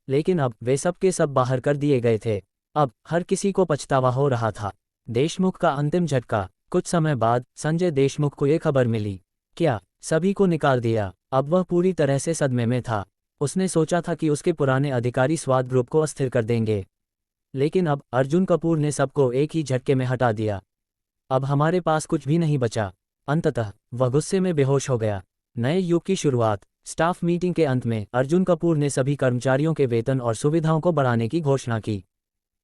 लेकिन अब वे सब के सब बाहर कर दिए गए थे। अब हर किसी को पछतावा हो रहा था। देशमुख का अंतिम झटका। कुछ समय बाद संजय देशमुख को यह खबर मिली। क्या सभी को निकाल दिया? अब वह पूरी तरह से सदमे में था। उसने सोचा था कि उसके पुराने अधिकारी स्वाद ग्रुप को अस्थिर कर देंगे, लेकिन अब अर्जुन कपूर ने सबको एक ही झटके में हटा दिया। अब हमारे पास कुछ भी नहीं बचा। अंततः वह गुस्से में बेहोश हो गया। नए युग की शुरुआत। स्टाफ मीटिंग के अंत में अर्जुन कपूर ने सभी कर्मचारियों के वेतन और सुविधाओं को बढ़ाने की घोषणा की।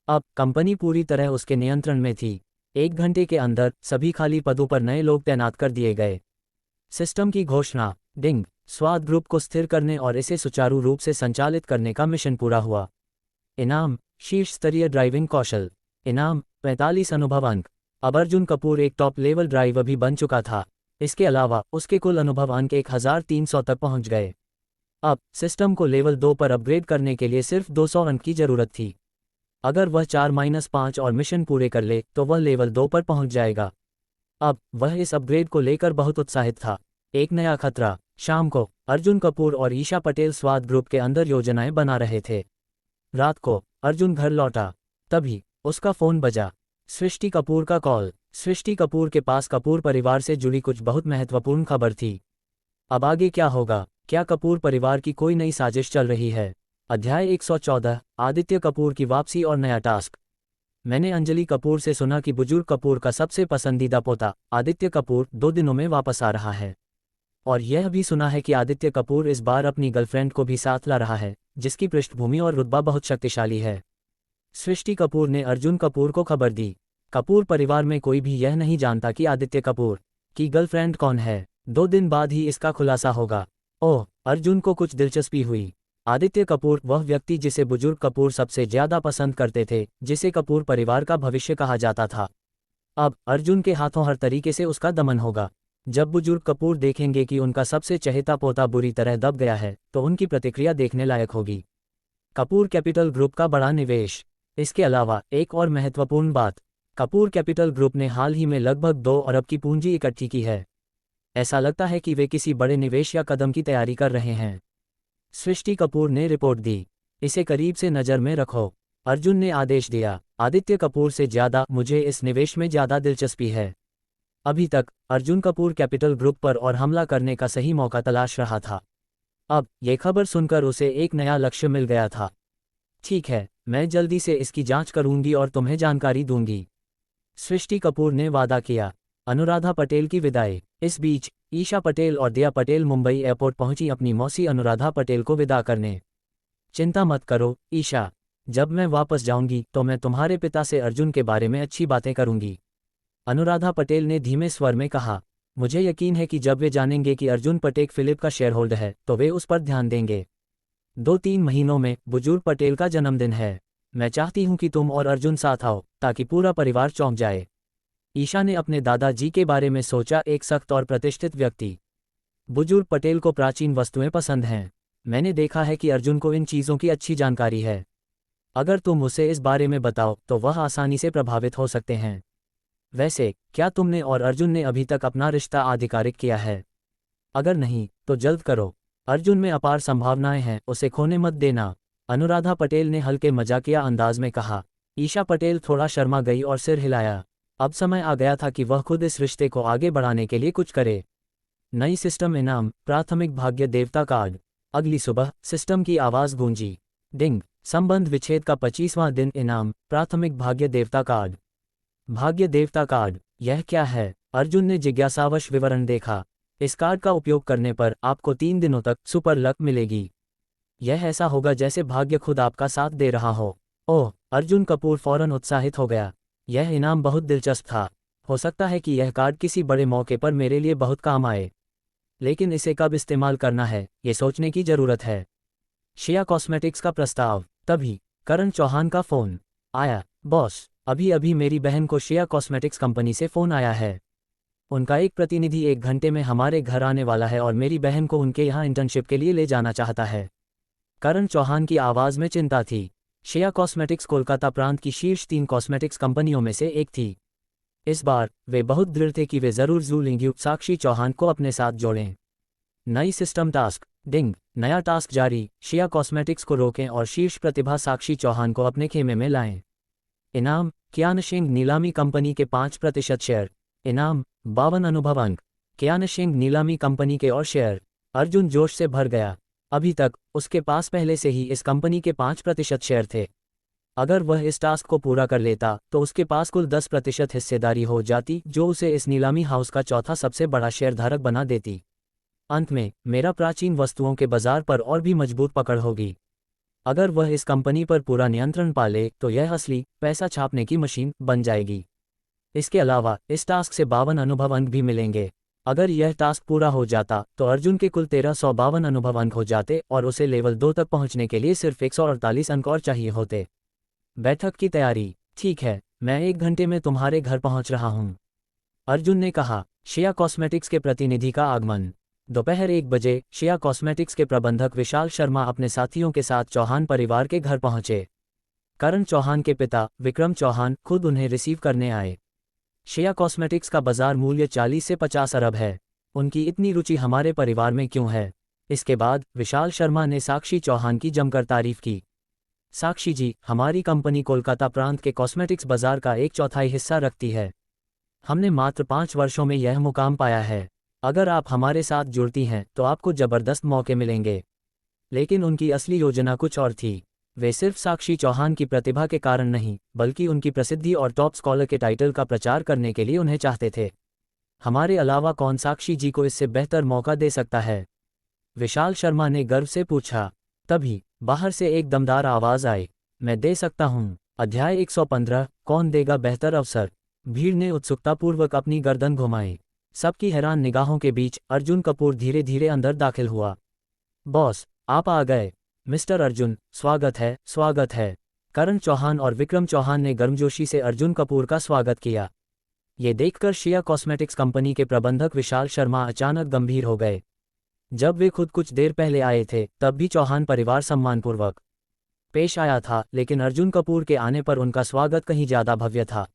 अब कंपनी पूरी तरह उसके नियंत्रण में थी। 1 घंटे के अंदर सभी खाली पदों पर नए लोग तैनात कर दिए गए। सिस्टम की घोषणा। डिंग। स्वाद ग्रुप को स्थिर करने और इसे सुचारू रूप से संचालित करने का मिशन पूरा हुआ। इनाम, शीर्ष स्तरीय ड्राइविंग कौशल। इनाम, 45 अनुभव अंक। अब अर्जुन कपूर एक टॉप लेवल ड्राइवर भी बन चुका था। इसके अलावा उसके कुल अनुभव अंक 1300 तक पहुंच गए। अब सिस्टम को लेवल 2 पर अपग्रेड करने के लिए सिर्फ 200 अंक की जरूरत थी। अगर वह 4-5 और मिशन पूरे कर ले तो वह लेवल 2 पर पहुंच जाएगा। अब वह इस अपग्रेड को लेकर बहुत उत्साहित था। एक नया खतरा। शाम को अर्जुन कपूर और ईशा पटेल स्वाद ग्रुप के अंदर योजनाएं बना रहे थे। रात को अर्जुन घर लौटा, तभी उसका फोन बजा। सृष्टि कपूर का कॉल। सृष्टि कपूर के पास कपूर परिवार से जुड़ी कुछ बहुत महत्वपूर्ण खबर थी। अब आगे क्या होगा? क्या कपूर परिवार की कोई नई साजिश चल रही है? अध्याय 114 आदित्य कपूर की वापसी और नया टास्क। मैंने अंजलि कपूर से सुना कि बुजुर्ग कपूर का सबसे पसंदीदा पोता आदित्य कपूर 2 दिनों में वापस आ रहा है, और यह भी सुना है कि आदित्य कपूर इस बार अपनी गर्लफ्रेंड को भी साथ ला रहा है, जिसकी पृष्ठभूमि और रुतबा बहुत शक्तिशाली है। सृष्टि कपूर ने अर्जुन कपूर को खबर दी। कपूर परिवार में कोई भी यह नहीं जानता कि आदित्य कपूर की गर्लफ्रेंड कौन है। 2 दिन बाद ही इसका खुलासा होगा। ओह, अर्जुन को कुछ दिलचस्पी हुई। आदित्य कपूर वह व्यक्ति जिसे बुजुर्ग कपूर सबसे ज्यादा पसंद करते थे, जिसे कपूर परिवार का भविष्य कहा जाता था। अब अर्जुन के हाथों हर तरीके से उसका दमन होगा। जब बुजुर्ग कपूर देखेंगे कि उनका सबसे चहेता पोता बुरी तरह दब गया है, तो उनकी प्रतिक्रिया देखने लायक होगी। कपूर कैपिटल ग्रुप का बड़ा निवेश। इसके अलावा एक और महत्वपूर्ण बात, कपूर कैपिटल ग्रुप ने हाल ही में लगभग 2 अरब की पूंजी इकट्ठी की है। ऐसा लगता है कि वे किसी बड़े निवेश या कदम की तैयारी कर रहे हैं। सृष्टि कपूर ने रिपोर्ट दी। इसे करीब से नज़र में रखो। अर्जुन ने आदेश दिया। आदित्य कपूर से ज़्यादा मुझे इस निवेश में ज़्यादा दिलचस्पी है। अभी तक अर्जुन कपूर कैपिटल ग्रुप पर और हमला करने का सही मौका तलाश रहा था। अब ये खबर सुनकर उसे एक नया लक्ष्य मिल गया था। ठीक है, मैं जल्दी से इसकी जांच करूंगी और तुम्हें जानकारी दूंगी, सृष्टि कपूर ने वादा किया। अनुराधा पटेल की विदाई। इस बीच ईशा पटेल और दिया पटेल मुंबई एयरपोर्ट पहुंची अपनी मौसी अनुराधा पटेल को विदा करने। चिंता मत करो ईशा, जब मैं वापस जाऊंगी तो मैं तुम्हारे पिता से अर्जुन के बारे में अच्छी बातें करूंगी, अनुराधा पटेल ने धीमे स्वर में कहा। मुझे यकीन है कि जब वे जानेंगे कि अर्जुन पटेल फिलिप का शेयर होल्डर है तो वे उस पर ध्यान देंगे। 2-3 महीनों में बुजुर्ग पटेल का जन्मदिन है। मैं चाहती हूं कि तुम और अर्जुन साथ आओ ताकि पूरा परिवार चौंक जाए। ईशा ने अपने दादाजी के बारे में सोचा, एक सख्त और प्रतिष्ठित व्यक्ति। बुजुर्ग पटेल को प्राचीन वस्तुएं पसंद हैं। मैंने देखा है कि अर्जुन को इन चीज़ों की अच्छी जानकारी है। अगर तुम उसे इस बारे में बताओ तो वह आसानी से प्रभावित हो सकते हैं। वैसे क्या तुमने और अर्जुन ने अभी तक अपना रिश्ता आधिकारिक किया है? अगर नहीं तो जल्द करो। अर्जुन में अपार संभावनाएं हैं, उसे खोने मत देना, अनुराधा पटेल ने हल्के मजाकिया अंदाज में कहा। ईशा पटेल थोड़ा शर्मा गई और सिर हिलाया। अब समय आ गया था कि वह खुद इस रिश्ते को आगे बढ़ाने के लिए कुछ करे। नई सिस्टम इनाम, प्राथमिक भाग्य देवता कार्ड। अगली सुबह सिस्टम की आवाज़ गूंजी। डिंग, संबंध विच्छेद का 25वां दिन इनाम, प्राथमिक भाग्य देवता कार्ड। भाग्य देवता कार्ड, यह क्या है? अर्जुन ने जिज्ञासावश विवरण देखा। इस कार्ड का उपयोग करने पर आपको 3 दिनों तक सुपर लक मिलेगी। यह ऐसा होगा जैसे भाग्य खुद आपका साथ दे रहा हो। ओह, अर्जुन कपूर फौरन उत्साहित हो गया। यह इनाम बहुत दिलचस्प था। हो सकता है कि यह कार्ड किसी बड़े मौके पर मेरे लिए बहुत काम आए, लेकिन इसे कब इस्तेमाल करना है ये सोचने की जरूरत है। शिया कॉस्मेटिक्स का प्रस्ताव। तभी करण चौहान का फोन आया। बॉस, अभी अभी मेरी बहन को शिया कॉस्मेटिक्स कंपनी से फ़ोन आया है। उनका एक प्रतिनिधि 1 घंटे में हमारे घर आने वाला है और मेरी बहन को उनके यहाँ इंटर्नशिप के लिए ले जाना चाहता है। करण चौहान की आवाज़ में चिंता थी। शिया कॉस्मेटिक्स कोलकाता प्रांत की शीर्ष 3 कॉस्मेटिक्स कंपनियों में से एक थी। इस बार वे बहुत दृढ़ थे कि वे ज़रूर जूलेंगे। साक्षी चौहान को अपने साथ जोड़ें। नई सिस्टम टास्क। डिंग, नया टास्क जारी। शिया कॉस्मेटिक्स को रोकें और शीर्ष प्रतिभा साक्षी चौहान को अपने खेमे में लाएं। इनाम, क्यानशिंग नीलामी कंपनी के 5% शेयर। इनाम, 52 अनुभव अंक। क्यानशिंग नीलामी कंपनी के और शेयर। अर्जुन जोश से भर गया। अभी तक उसके पास पहले से ही इस कंपनी के 5% शेयर थे। अगर वह इस टास्क को पूरा कर लेता तो उसके पास कुल 10% हिस्सेदारी हो जाती, जो उसे इस नीलामी हाउस का चौथा सबसे बड़ा शेयरधारक बना देती। अंत में मेरा प्राचीन वस्तुओं के बाजार पर और भी मजबूत पकड़ होगी। अगर वह इस कंपनी पर पूरा नियंत्रण पा ले तो यह असली पैसा छापने की मशीन बन जाएगी। इसके अलावा इस टास्क से 52 अनुभव अंक भी मिलेंगे। अगर यह टास्क पूरा हो जाता तो अर्जुन के कुल 1352 अनुभव अंक हो जाते और उसे लेवल 2 तक पहुंचने के लिए सिर्फ 148 अंक और चाहिए होते। बैठक की तैयारी। ठीक है, मैं 1 घंटे में तुम्हारे घर पहुंच रहा हूं, अर्जुन ने कहा। शिया कॉस्मेटिक्स के प्रतिनिधि का आगमन। दोपहर 1 बजे शिया कॉस्मेटिक्स के प्रबंधक विशाल शर्मा अपने साथियों के साथ चौहान परिवार के घर पहुंचे। करण चौहान के पिता विक्रम चौहान खुद उन्हें रिसीव करने आए। शिया कॉस्मेटिक्स का बाजार मूल्य 40 से 50 अरब है। उनकी इतनी रुचि हमारे परिवार में क्यों है? इसके बाद विशाल शर्मा ने साक्षी चौहान की जमकर तारीफ की। साक्षी जी, हमारी कंपनी कोलकाता प्रांत के कॉस्मेटिक्स बाजार का 1/4 हिस्सा रखती है। हमने मात्र 5 वर्षों में यह मुकाम पाया है। अगर आप हमारे साथ जुड़ती हैं तो आपको ज़बरदस्त मौके मिलेंगे। लेकिन उनकी असली योजना कुछ और थी। वे सिर्फ साक्षी चौहान की प्रतिभा के कारण नहीं, बल्कि उनकी प्रसिद्धि और टॉप स्कॉलर के टाइटल का प्रचार करने के लिए उन्हें चाहते थे। हमारे अलावा कौन साक्षी जी को इससे बेहतर मौका दे सकता है? विशाल शर्मा ने गर्व से पूछा। तभी बाहर से एक दमदार आवाज़ आई। मैं दे सकता हूँ। अध्याय 115, कौन देगा बेहतर अवसर। भीड़ ने उत्सुकतापूर्वक अपनी गर्दन घुमाई। सबकी हैरान निगाहों के बीच अर्जुन कपूर धीरे धीरे अंदर दाखिल हुआ। बॉस, आप आ गए। मिस्टर अर्जुन, स्वागत है, स्वागत है। करण चौहान और विक्रम चौहान ने गर्मजोशी से अर्जुन कपूर का स्वागत किया। ये देखकर श्रेया कॉस्मेटिक्स कंपनी के प्रबंधक विशाल शर्मा अचानक गंभीर हो गए। जब वे खुद कुछ देर पहले आए थे तब भी चौहान परिवार सम्मानपूर्वक पेश आया था, लेकिन अर्जुन कपूर के आने पर उनका स्वागत कहीं ज्यादा भव्य था।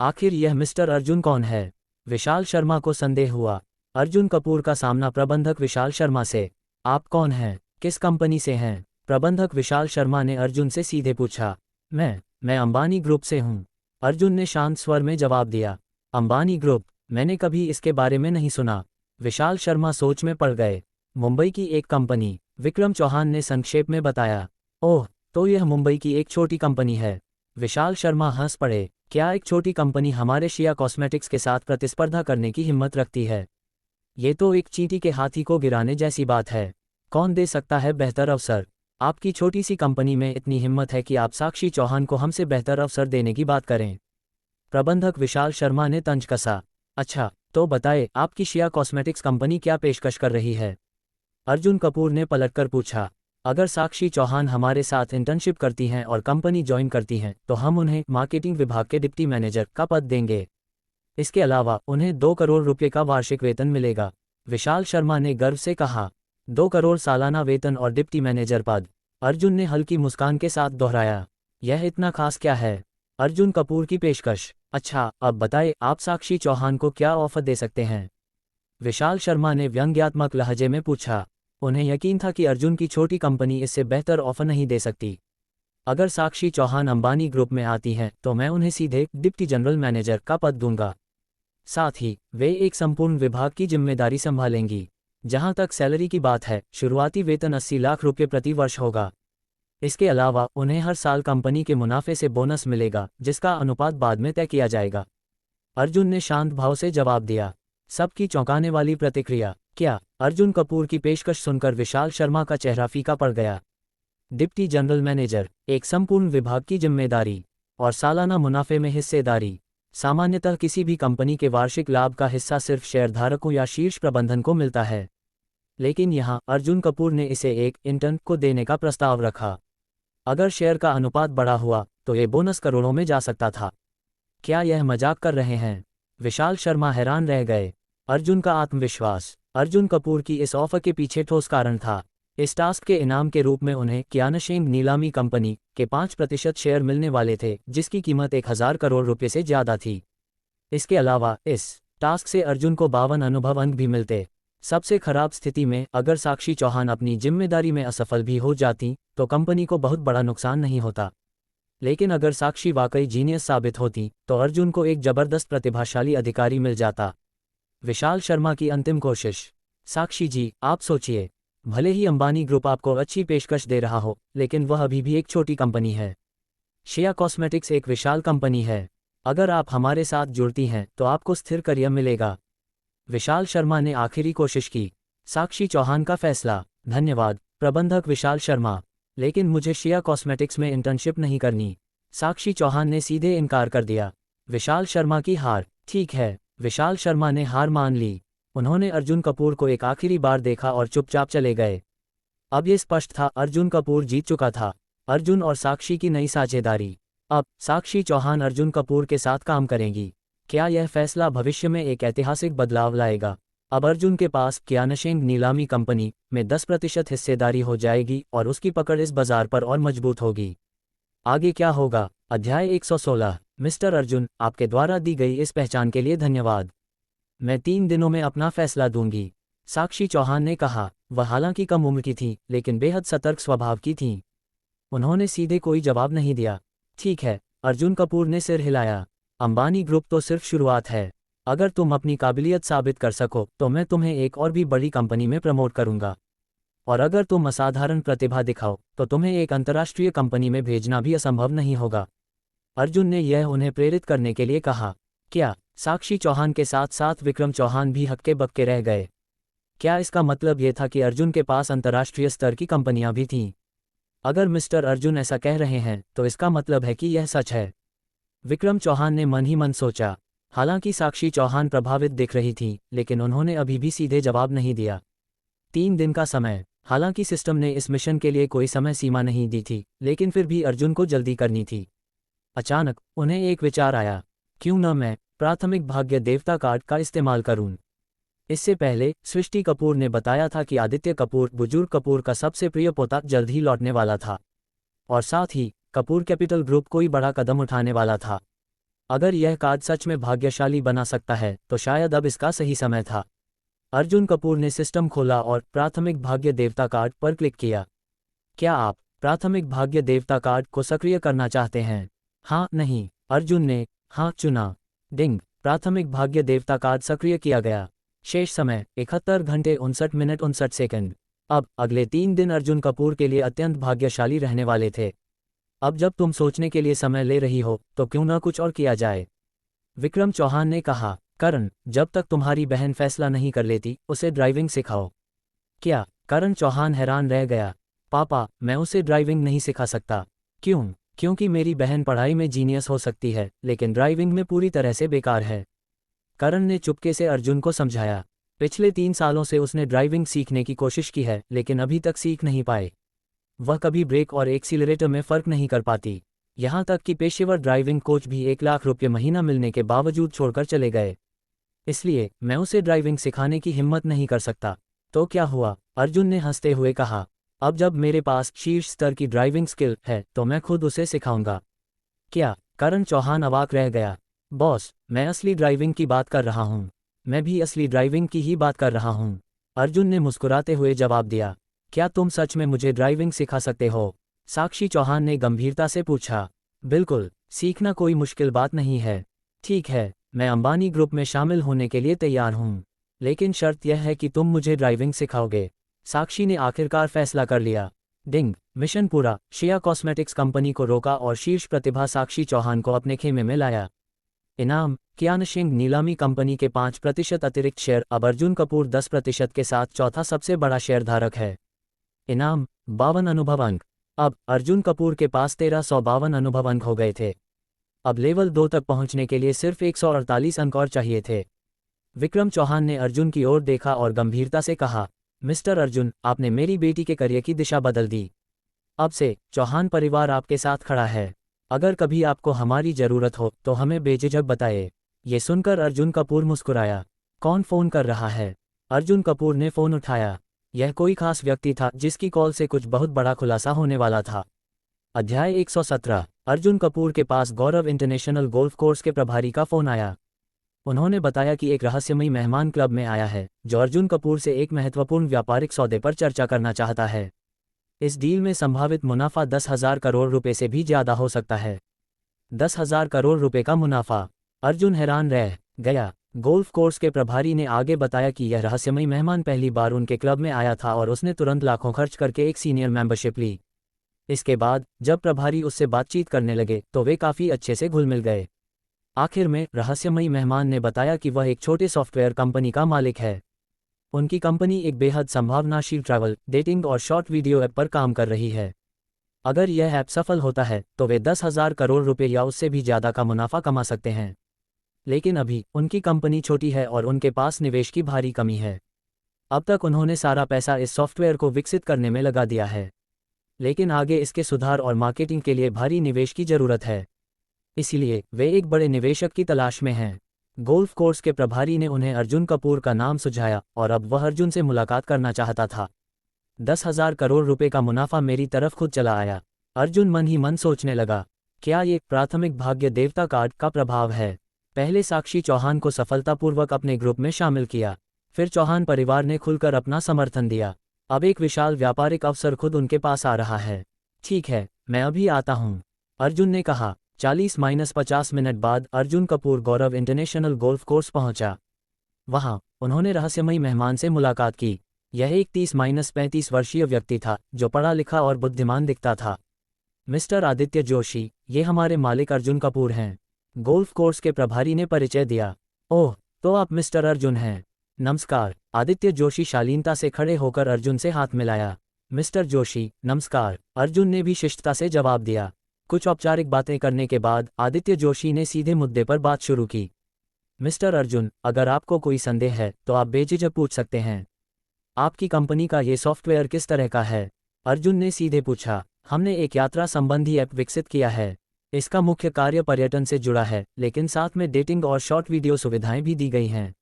आखिर यह मिस्टर अर्जुन कौन है? विशाल शर्मा को संदेह हुआ। अर्जुन कपूर का सामना प्रबंधक विशाल शर्मा से। आप कौन हैं? किस कंपनी से हैं? प्रबंधक विशाल शर्मा ने अर्जुन से सीधे पूछा। मैं अंबानी ग्रुप से हूं। अर्जुन ने शांत स्वर में जवाब दिया। अंबानी ग्रुप? मैंने कभी इसके बारे में नहीं सुना। विशाल शर्मा सोच में पड़ गए। मुंबई की एक कंपनी, विक्रम चौहान ने संक्षेप में बताया। ओह, तो यह मुंबई की एक छोटी कंपनी है। विशाल शर्मा हंस पड़े। क्या एक छोटी कंपनी हमारे श्रेया कॉस्मेटिक्स के साथ प्रतिस्पर्धा करने की हिम्मत रखती है? ये तो एक चींटी के हाथी को गिराने जैसी बात है। कौन दे सकता है बेहतर अवसर? आपकी छोटी सी कंपनी में इतनी हिम्मत है कि आप साक्षी चौहान को हमसे बेहतर अवसर देने की बात करें। प्रबंधक विशाल शर्मा ने तंज कसा। अच्छा, तो बताए आपकी श्रेया कॉस्मेटिक्स कंपनी क्या पेशकश कर रही है? अर्जुन कपूर ने पलटकर पूछा। अगर साक्षी चौहान हमारे साथ इंटर्नशिप करती हैं और कंपनी ज्वाइन करती हैं तो हम उन्हें मार्केटिंग विभाग के डिप्टी मैनेजर का पद देंगे। इसके अलावा उन्हें 2 करोड़ रुपये का वार्षिक वेतन मिलेगा। विशाल शर्मा ने गर्व से कहा। 2 करोड़ सालाना वेतन और डिप्टी मैनेजर पद? अर्जुन ने हल्की मुस्कान के साथ दोहराया। यह इतना खास क्या है? अर्जुन कपूर की पेशकश। अच्छा, अब बताए आप साक्षी चौहान को क्या ऑफर दे सकते हैं? विशाल शर्मा ने व्यंग्यात्मक लहजे में पूछा। उन्हें यकीन था कि अर्जुन की छोटी कंपनी इससे बेहतर ऑफर नहीं दे सकती। अगर साक्षी चौहान अंबानी ग्रुप में आती हैं तो मैं उन्हें सीधे डिप्टी जनरल मैनेजर का पद दूंगा। साथ ही वे एक संपूर्ण विभाग की जिम्मेदारी संभालेंगी। जहां तक सैलरी की बात है, शुरुआती वेतन 80 लाख रुपये प्रति वर्ष होगा। इसके अलावा उन्हें हर साल कंपनी के मुनाफे से बोनस मिलेगा, जिसका अनुपात बाद में तय किया जाएगा। अर्जुन ने शांत भाव से जवाब दिया। सबकी चौंकाने वाली प्रतिक्रिया। क्या? अर्जुन कपूर की पेशकश सुनकर विशाल शर्मा का चेहरा फीका पड़ गया। डिप्टी जनरल मैनेजर, एक संपूर्ण विभाग की जिम्मेदारी और सालाना मुनाफे में हिस्सेदारी। सामान्यतः किसी भी कंपनी के वार्षिक लाभ का हिस्सा सिर्फ शेयरधारकों या शीर्ष प्रबंधन को मिलता है, लेकिन यहां अर्जुन कपूर ने इसे एक इंटर्न को देने का प्रस्ताव रखा। अगर शेयर का अनुपात बड़ा हुआ तो ये बोनस करोड़ों में जा सकता था। क्या यह मजाक कर रहे हैं? विशाल शर्मा हैरान रह गए। अर्जुन का आत्मविश्वास। अर्जुन कपूर की इस ऑफर के पीछे ठोस कारण था। इस टास्क के इनाम के रूप में उन्हें क्यानशेंग नीलामी कंपनी के 5% शेयर मिलने वाले थे, जिसकी कीमत 1000 करोड़ रुपये से ज्यादा थी। इसके अलावा इस टास्क से अर्जुन को 52 अनुभव अंक भी मिलते। सबसे खराब स्थिति में अगर साक्षी चौहान अपनी जिम्मेदारी में असफल भी हो जाती तो कंपनी को बहुत बड़ा नुकसान नहीं होता। लेकिन अगर साक्षी वाकई जीनियस साबित होती तो अर्जुन को एक जबरदस्त प्रतिभाशाली अधिकारी मिल जाता। विशाल शर्मा की अंतिम कोशिश। साक्षी जी, आप सोचिए, भले ही अंबानी ग्रुप आपको अच्छी पेशकश दे रहा हो, लेकिन वह अभी भी एक छोटी कंपनी है। श्रेया कॉस्मेटिक्स एक विशाल कंपनी है। अगर आप हमारे साथ जुड़ती हैं तो आपको स्थिर करियर मिलेगा। विशाल शर्मा ने आखिरी कोशिश की। साक्षी चौहान का फैसला। धन्यवाद प्रबंधक विशाल शर्मा, लेकिन मुझे श्रेया कॉस्मेटिक्स में इंटर्नशिप नहीं करनी। साक्षी चौहान ने सीधे इनकार कर दिया। विशाल शर्मा की हार। ठीक है, विशाल शर्मा ने हार मान ली। उन्होंने अर्जुन कपूर को एक आखिरी बार देखा और चुपचाप चले गए। अब ये स्पष्ट था, अर्जुन कपूर जीत चुका था। अर्जुन और साक्षी की नई साझेदारी। अब साक्षी चौहान अर्जुन कपूर के साथ काम करेंगी। क्या यह फैसला भविष्य में एक ऐतिहासिक बदलाव लाएगा? अब अर्जुन के पास क्यानशेंग नीलामी कंपनी में 10% हिस्सेदारी हो जाएगी और उसकी पकड़ इस बाजार पर और मजबूत होगी। आगे क्या होगा? अध्याय 116। मिस्टर अर्जुन, आपके द्वारा दी गई इस पहचान के लिए धन्यवाद। मैं 3 दिनों में अपना फैसला दूंगी, साक्षी चौहान ने कहा। वह हालांकि कम उम्र की थी, लेकिन बेहद सतर्क स्वभाव की थीं। उन्होंने सीधे कोई जवाब नहीं दिया। ठीक है, अर्जुन कपूर ने सिर हिलाया। अंबानी ग्रुप तो सिर्फ शुरुआत है। अगर तुम अपनी काबिलियत साबित कर सको तो मैं तुम्हें एक और भी बड़ी कंपनी में प्रमोट करूंगा, और अगर तुम असाधारण प्रतिभा दिखाओ तो तुम्हें एक अंतर्राष्ट्रीय कंपनी में भेजना भी असंभव नहीं होगा। अर्जुन ने यह उन्हें प्रेरित करने के लिए कहा। क्या साक्षी चौहान के साथ साथ विक्रम चौहान भी हक्के बक्के रह गए? क्या इसका मतलब यह था कि अर्जुन के पास अंतर्राष्ट्रीय स्तर की कंपनियां भी थीं? अगर मिस्टर अर्जुन ऐसा कह रहे हैं तो इसका मतलब है कि यह सच है। विक्रम चौहान ने मन ही मन सोचा। हालांकि साक्षी चौहान प्रभावित दिख रही थी, लेकिन उन्होंने अभी भी सीधे जवाब नहीं दिया। 3 दिन का समय। हालांकि सिस्टम ने इस मिशन के लिए कोई समय सीमा नहीं दी थी, लेकिन फिर भी अर्जुन को जल्दी करनी थी। अचानक उन्हें एक विचार आया, क्यों न मैं प्राथमिक भाग्य देवता कार्ड का इस्तेमाल करूं। इससे पहले सृष्टि कपूर ने बताया था कि आदित्य कपूर बुजुर्ग कपूर का सबसे प्रिय पोता जल्द ही लौटने वाला था, और साथ ही कपूर कैपिटल ग्रुप कोई बड़ा कदम उठाने वाला था। अगर यह कार्ड सच में भाग्यशाली बना सकता है तो शायद अब इसका सही समय था। अर्जुन कपूर ने सिस्टम खोला और प्राथमिक भाग्य देवता कार्ड पर क्लिक किया। क्या आप प्राथमिक भाग्य देवता कार्ड को सक्रिय करना चाहते हैं? हाँ, नहीं। अर्जुन ने हाँ चुना। डिंग, प्राथमिक भाग्य देवता कार्ड सक्रिय किया गया। शेष समय 71 घंटे 59 मिनट 59 सेकंड। अब अगले 3 दिन अर्जुन कपूर के लिए अत्यंत भाग्यशाली रहने वाले थे। अब जब तुम सोचने के लिए समय ले रही हो तो क्यों न कुछ और किया जाए, विक्रम चौहान ने कहा। करण, जब तक तुम्हारी बहन फैसला नहीं कर लेती उसे ड्राइविंग सिखाओ। क्या? करण चौहान हैरान रह गया। पापा, मैं उसे ड्राइविंग नहीं सिखा सकता। क्यों? क्योंकि मेरी बहन पढ़ाई में जीनियस हो सकती है, लेकिन ड्राइविंग में पूरी तरह से बेकार है। करण ने चुपके से अर्जुन को समझाया। पिछले 3 सालों से उसने ड्राइविंग सीखने की कोशिश की है, लेकिन अभी तक सीख नहीं पाए। वह कभी ब्रेक और एक्सीलरेटर में फ़र्क नहीं कर पाती। यहाँ तक कि पेशेवर ड्राइविंग कोच भी 1 लाख रुपये महीना मिलने के बावजूद छोड़कर चले गए। इसलिए मैं उसे ड्राइविंग सिखाने की हिम्मत नहीं कर सकता। तो क्या हुआ? अर्जुन ने हंसते हुए कहा। अब जब मेरे पास शीर्ष स्तर की ड्राइविंग स्किल है तो मैं खुद उसे सिखाऊंगा। क्या? करण चौहान अवाक रह गया। बॉस, मैं असली ड्राइविंग की बात कर रहा हूँ। मैं भी असली ड्राइविंग की ही बात कर रहा हूँ, अर्जुन ने मुस्कुराते हुए जवाब दिया। क्या तुम सच में मुझे ड्राइविंग सिखा सकते हो? साक्षी चौहान ने गंभीरता से पूछा। बिल्कुल, सीखना कोई मुश्किल बात नहीं है। ठीक है, मैं अंबानी ग्रुप में शामिल होने के लिए तैयार हूँ, लेकिन शर्त यह है कि तुम मुझे ड्राइविंग सिखाओगे। साक्षी ने आखिरकार फैसला कर लिया। डिंग, मिशन पूरा। शिया कॉस्मेटिक्स कंपनी को रोका और शीर्ष प्रतिभा साक्षी चौहान को अपने खेमे में लाया। इनाम, कियानशिंग नीलामी कंपनी के 5% अतिरिक्त शेयर। अब अर्जुन कपूर 10% के साथ चौथा सबसे बड़ा शेयरधारक है। इनाम, 52 अनुभव अंक। अब अर्जुन कपूर के पास 1352 अनुभव अंक हो गए थे। अब लेवल 2 तक पहुंचने के लिए सिर्फ 148 अंक और चाहिए थे। विक्रम चौहान ने अर्जुन की ओर देखा और गंभीरता से कहा, मिस्टर अर्जुन, आपने मेरी बेटी के करियर की दिशा बदल दी। अब से चौहान परिवार आपके साथ खड़ा है। अगर कभी आपको हमारी ज़रूरत हो तो हमें बेझिझक बताइए। ये सुनकर अर्जुन कपूर मुस्कुराया। कौन फ़ोन कर रहा है? अर्जुन कपूर ने फ़ोन उठाया। यह कोई खास व्यक्ति था जिसकी कॉल से कुछ बहुत बड़ा खुलासा होने वाला था। अध्याय 117। अर्जुन कपूर के पास गौरव इंटरनेशनल गोल्फ कोर्स के प्रभारी का फ़ोन आया। उन्होंने बताया कि एक रहस्यमयी मेहमान क्लब में आया है जो अर्जुन कपूर से एक महत्वपूर्ण व्यापारिक सौदे पर चर्चा करना चाहता है। इस डील में संभावित मुनाफा 10,000 करोड़ रुपए से भी ज़्यादा हो सकता है। 10,000 करोड़ रुपए का मुनाफा। अर्जुन हैरान रह गया। गोल्फ कोर्स के प्रभारी ने आगे बताया कि यह रहस्यमयी मेहमान पहली बार उनके क्लब में आया था और उसने तुरंत लाखों खर्च करके एक सीनियर मेंबरशिप ली। इसके बाद जब प्रभारी उससे बातचीत करने लगे तो वे काफ़ी अच्छे से घुल मिल गए। आखिर में रहस्यमयी मेहमान ने बताया कि वह एक छोटे सॉफ्टवेयर कंपनी का मालिक है। उनकी कंपनी एक बेहद संभावनाशील ट्रैवल, डेटिंग और शॉर्ट वीडियो ऐप पर काम कर रही है। अगर यह ऐप सफल होता है तो वे 10,000 करोड़ रुपए या उससे भी ज़्यादा का मुनाफा कमा सकते हैं। लेकिन अभी उनकी कंपनी छोटी है और उनके पास निवेश की भारी कमी है। अब तक उन्होंने सारा पैसा इस सॉफ्टवेयर को विकसित करने में लगा दिया है, लेकिन आगे इसके सुधार और मार्केटिंग के लिए भारी निवेश की ज़रूरत है। इसलिए वे एक बड़े निवेशक की तलाश में हैं। गोल्फ कोर्स के प्रभारी ने उन्हें अर्जुन कपूर का नाम सुझाया और अब वह अर्जुन से मुलाकात करना चाहता था। 10,000 करोड़ रुपए का मुनाफा मेरी तरफ खुद चला आया। अर्जुन मन ही मन सोचने लगा, क्या ये प्राथमिक भाग्य देवता कार्ड का प्रभाव है? पहले साक्षी चौहान को सफलतापूर्वक अपने ग्रुप में शामिल किया, फिर चौहान परिवार ने खुलकर अपना समर्थन दिया। अब एक विशाल व्यापारिक अवसर खुद उनके पास आ रहा है। ठीक है, मैं अभी आता हूँ, अर्जुन ने कहा। 40-50 मिनट बाद अर्जुन कपूर गौरव इंटरनेशनल गोल्फ कोर्स पहुंचा। वहां उन्होंने रहस्यमयी मेहमान से मुलाकात की। यह एक 30-35 वर्षीय व्यक्ति था जो पढ़ा लिखा और बुद्धिमान दिखता था। मिस्टर आदित्य जोशी, ये हमारे मालिक अर्जुन कपूर हैं, गोल्फ कोर्स के प्रभारी ने परिचय दिया। ओह, तो आप मिस्टर अर्जुन हैं। नमस्कार। आदित्य जोशी शालीनता से खड़े होकर अर्जुन से हाथ मिलाया। मिस्टर जोशी, नमस्कार, अर्जुन ने भी शिष्टता से जवाब दिया। कुछ औपचारिक बातें करने के बाद आदित्य जोशी ने सीधे मुद्दे पर बात शुरू की। मिस्टर अर्जुन, अगर आपको कोई संदेह है तो आप बेझिझक पूछ सकते हैं। आपकी कंपनी का ये सॉफ्टवेयर किस तरह का है? अर्जुन ने सीधे पूछा। हमने एक यात्रा संबंधी ऐप विकसित किया है। इसका मुख्य कार्य पर्यटन से जुड़ा है, लेकिन साथ में डेटिंग और शॉर्ट वीडियो सुविधाएं भी दी गई हैं।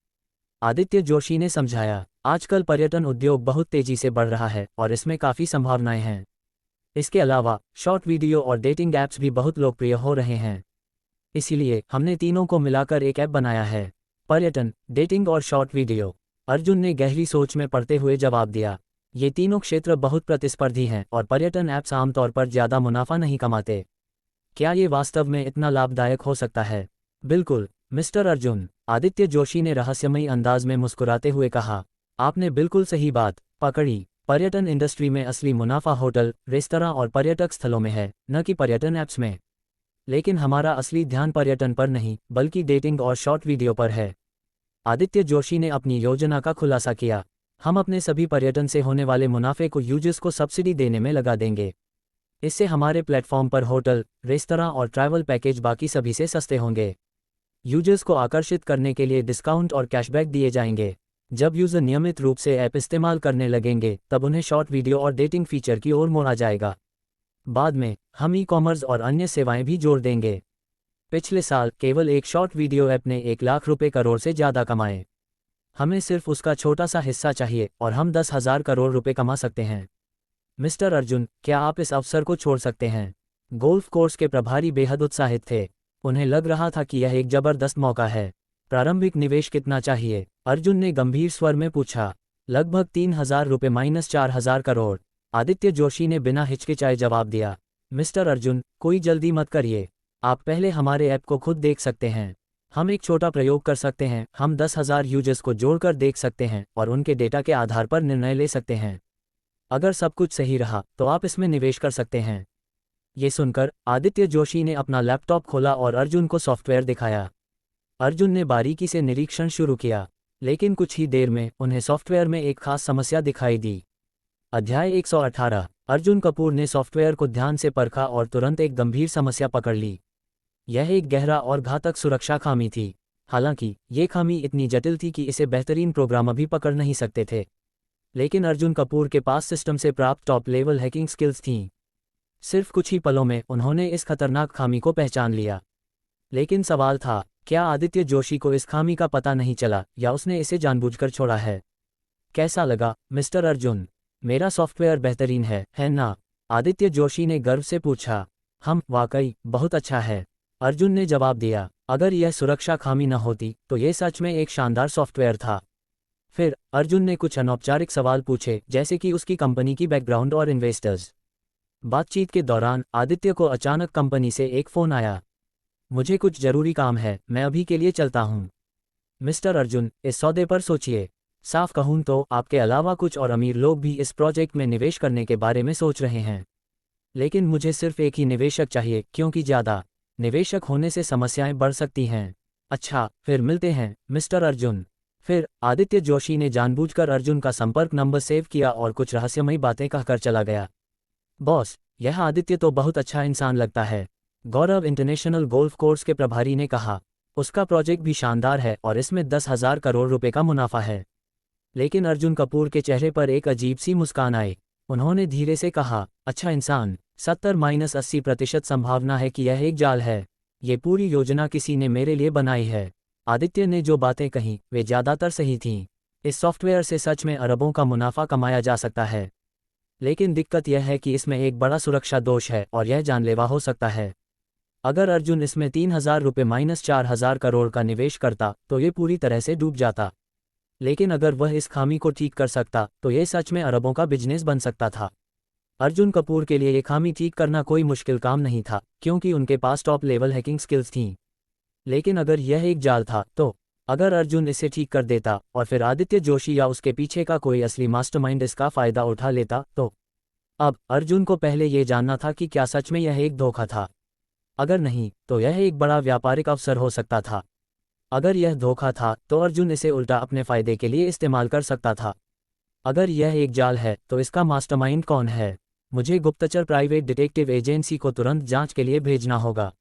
आदित्य जोशी ने समझाया। आजकल पर्यटन उद्योग बहुत तेजी से बढ़ रहा है और इसमें काफ़ी संभावनाएं हैं। इसके अलावा शॉर्ट वीडियो और डेटिंग ऐप्स भी बहुत लोकप्रिय हो रहे हैं। इसीलिए हमने तीनों को मिलाकर एक ऐप बनाया है। पर्यटन, डेटिंग और शॉर्ट वीडियो। अर्जुन ने गहरी सोच में पड़ते हुए जवाब दिया। ये तीनों क्षेत्र बहुत प्रतिस्पर्धी हैं और पर्यटन ऐप्स आमतौर पर ज़्यादा मुनाफा नहीं कमाते। क्या ये वास्तव में इतना लाभदायक हो सकता है? बिल्कुल, मिस्टर अर्जुन, आदित्य जोशी ने रहस्यमयी अंदाज में मुस्कुराते हुए कहा। आपने बिल्कुल सही बात पकड़ी। पर्यटन इंडस्ट्री में असली मुनाफा होटल, रेस्तरां और पर्यटक स्थलों में है, न कि पर्यटन ऐप्स में। लेकिन हमारा असली ध्यान पर्यटन पर नहीं, बल्कि डेटिंग और शॉर्ट वीडियो पर है। आदित्य जोशी ने अपनी योजना का खुलासा किया। हम अपने सभी पर्यटन से होने वाले मुनाफे को यूजर्स को सब्सिडी देने में लगा देंगे। इससे हमारे प्लेटफॉर्म पर होटल, रेस्तरां और ट्रैवल पैकेज बाकी सभी से सस्ते होंगे। यूजर्स को आकर्षित करने के लिए डिस्काउंट और कैशबैक दिए जाएंगे। जब यूजर नियमित रूप से ऐप इस्तेमाल करने लगेंगे, तब उन्हें शॉर्ट वीडियो और डेटिंग फीचर की ओर मोड़ा जाएगा। बाद में हम ई-कॉमर्स और अन्य सेवाएं भी जोड़ देंगे। पिछले साल केवल एक शॉर्ट वीडियो ऐप ने 1 लाख रुपए करोड़ से ज़्यादा कमाए। हमें सिर्फ उसका छोटा सा हिस्सा चाहिए और हम 10,000 करोड़ रुपए कमा सकते हैं। मिस्टर अर्जुन, क्या आप इस अवसर को छोड़ सकते हैं? गोल्फ कोर्स के प्रभारी बेहद उत्साहित थे। उन्हें लग रहा था कि यह एक जबरदस्त मौका है। प्रारंभिक निवेश कितना चाहिए? अर्जुन ने गंभीर स्वर में पूछा। लगभग 3,000 रुपये माइनस 4,000 करोड़। आदित्य जोशी ने बिना हिचकिचाए जवाब दिया। मिस्टर अर्जुन, कोई जल्दी मत करिए। आप पहले हमारे ऐप को खुद देख सकते हैं। हम एक छोटा प्रयोग कर सकते हैं। हम 10,000 यूजर्स को जोड़कर देख सकते हैं और उनके डेटा के आधार पर निर्णय ले सकते हैं। अगर सब कुछ सही रहा तो आप इसमें निवेश कर सकते हैं। ये सुनकर आदित्य जोशी ने अपना लैपटॉप खोला और अर्जुन को सॉफ्टवेयर दिखाया। अर्जुन ने बारीकी से निरीक्षण शुरू किया, लेकिन कुछ ही देर में उन्हें सॉफ्टवेयर में एक खास समस्या दिखाई दी। अध्याय 118। अर्जुन कपूर ने सॉफ्टवेयर को ध्यान से परखा और तुरंत एक गंभीर समस्या पकड़ ली। यह एक गहरा और घातक सुरक्षा खामी थी। हालांकि ये खामी इतनी जटिल थी कि इसे बेहतरीन प्रोग्रामर भी पकड़ नहीं सकते थे। लेकिन अर्जुन कपूर के पास सिस्टम से प्राप्त टॉप लेवल हैकिंग स्किल्स थीं। सिर्फ कुछ ही पलों में उन्होंने इस खतरनाक खामी को पहचान लिया। लेकिन सवाल था, क्या आदित्य जोशी को इस खामी का पता नहीं चला या उसने इसे जानबूझकर छोड़ा है? कैसा लगा, मिस्टर अर्जुन? मेरा सॉफ्टवेयर बेहतरीन है ना? आदित्य जोशी ने गर्व से पूछा। वाकई बहुत अच्छा है, अर्जुन ने जवाब दिया। अगर यह सुरक्षा खामी न होती तो यह सच में एक शानदार सॉफ्टवेयर था। फिर अर्जुन ने कुछ अनौपचारिक सवाल पूछे, जैसे कि उसकी कंपनी की बैकग्राउंड और इन्वेस्टर्स। बातचीत के दौरान आदित्य को अचानक कंपनी से एक फ़ोन आया। मुझे कुछ जरूरी काम है, मैं अभी के लिए चलता हूँ। मिस्टर अर्जुन, इस सौदे पर सोचिए। साफ कहूँ तो आपके अलावा कुछ और अमीर लोग भी इस प्रोजेक्ट में निवेश करने के बारे में सोच रहे हैं। लेकिन मुझे सिर्फ एक ही निवेशक चाहिए, क्योंकि ज़्यादा निवेशक होने से समस्याएं बढ़ सकती हैं। अच्छा, फिर मिलते हैं, मिस्टर अर्जुन। फिर आदित्य जोशी ने जानबूझकर अर्जुन का संपर्क नंबर सेव किया और कुछ रहस्यमयी बातें कहकर चला गया। बॉस, यह आदित्य तो बहुत अच्छा इंसान लगता है, गौरव इंटरनेशनल गोल्फ कोर्स के प्रभारी ने कहा। उसका प्रोजेक्ट भी शानदार है और इसमें 10,000 करोड़ रुपए का मुनाफा है। लेकिन अर्जुन कपूर के चेहरे पर एक अजीब सी मुस्कान आई। उन्होंने धीरे से कहा, अच्छा इंसान, 70-80% संभावना है कि यह एक जाल है। ये पूरी योजना किसी ने मेरे लिए बनाई है। आदित्य ने जो बातें कहीं वे ज़्यादातर सही थीं। इस सॉफ्टवेयर से सच में अरबों का मुनाफा कमाया जा सकता है। लेकिन दिक्कत यह है कि इसमें एक बड़ा सुरक्षा दोष है और यह जानलेवा हो सकता है। अगर अर्जुन इसमें 3,000 रुपये माइनस 4,000 करोड़ का निवेश करता तो ये पूरी तरह से डूब जाता। लेकिन अगर वह इस खामी को ठीक कर सकता तो यह सच में अरबों का बिजनेस बन सकता था। अर्जुन कपूर के लिए ये खामी ठीक करना कोई मुश्किल काम नहीं था, क्योंकि उनके पास टॉप लेवल हैकिंग स्किल्स थीं। लेकिन अगर यह एक जाल था तो अगर अर्जुन इसे ठीक कर देता और फिर आदित्य जोशी या उसके पीछे का कोई असली मास्टरमाइंड इसका फ़ायदा उठा लेता तो। अब अर्जुन को पहले ये जानना था कि क्या सच में यह एक धोखा था। अगर नहीं तो यह एक बड़ा व्यापारिक अवसर हो सकता था। अगर यह धोखा था तो अर्जुन इसे उल्टा अपने फ़ायदे के लिए इस्तेमाल कर सकता था। अगर यह एक जाल है तो इसका मास्टरमाइंड कौन है? मुझे गुप्तचर प्राइवेट डिटेक्टिव एजेंसी को तुरंत जांच के लिए भेजना होगा।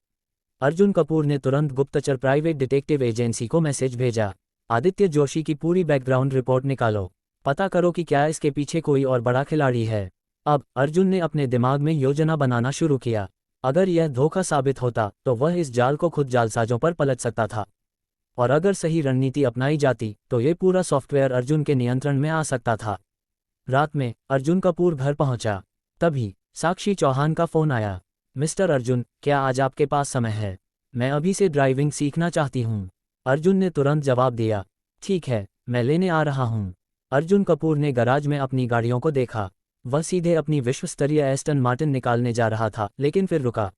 अर्जुन कपूर ने तुरंत गुप्तचर प्राइवेट डिटेक्टिव एजेंसी को मैसेज भेजा। आदित्य जोशी की पूरी बैकग्राउंड रिपोर्ट निकालो, पता करो कि क्या इसके पीछे कोई और बड़ा खिलाड़ी है। अब अर्जुन ने अपने दिमाग में योजना बनाना शुरू किया। अगर यह धोखा साबित होता तो वह इस जाल को खुद जालसाजों पर पलट सकता था, और अगर सही रणनीति अपनाई जाती तो ये पूरा सॉफ्टवेयर अर्जुन के नियंत्रण में आ सकता था। रात में अर्जुन कपूर घर पहुंचा, तभी साक्षी चौहान का फोन आया। मिस्टर अर्जुन, क्या आज आपके पास समय है? मैं अभी से ड्राइविंग सीखना चाहती हूँ। अर्जुन ने तुरंत जवाब दिया, ठीक है, मैं लेने आ रहा हूँ। अर्जुन कपूर ने गराज में अपनी गाड़ियों को देखा। वह सीधे अपनी विश्वस्तरीय एस्टन मार्टिन निकालने जा रहा था, लेकिन फिर रुका।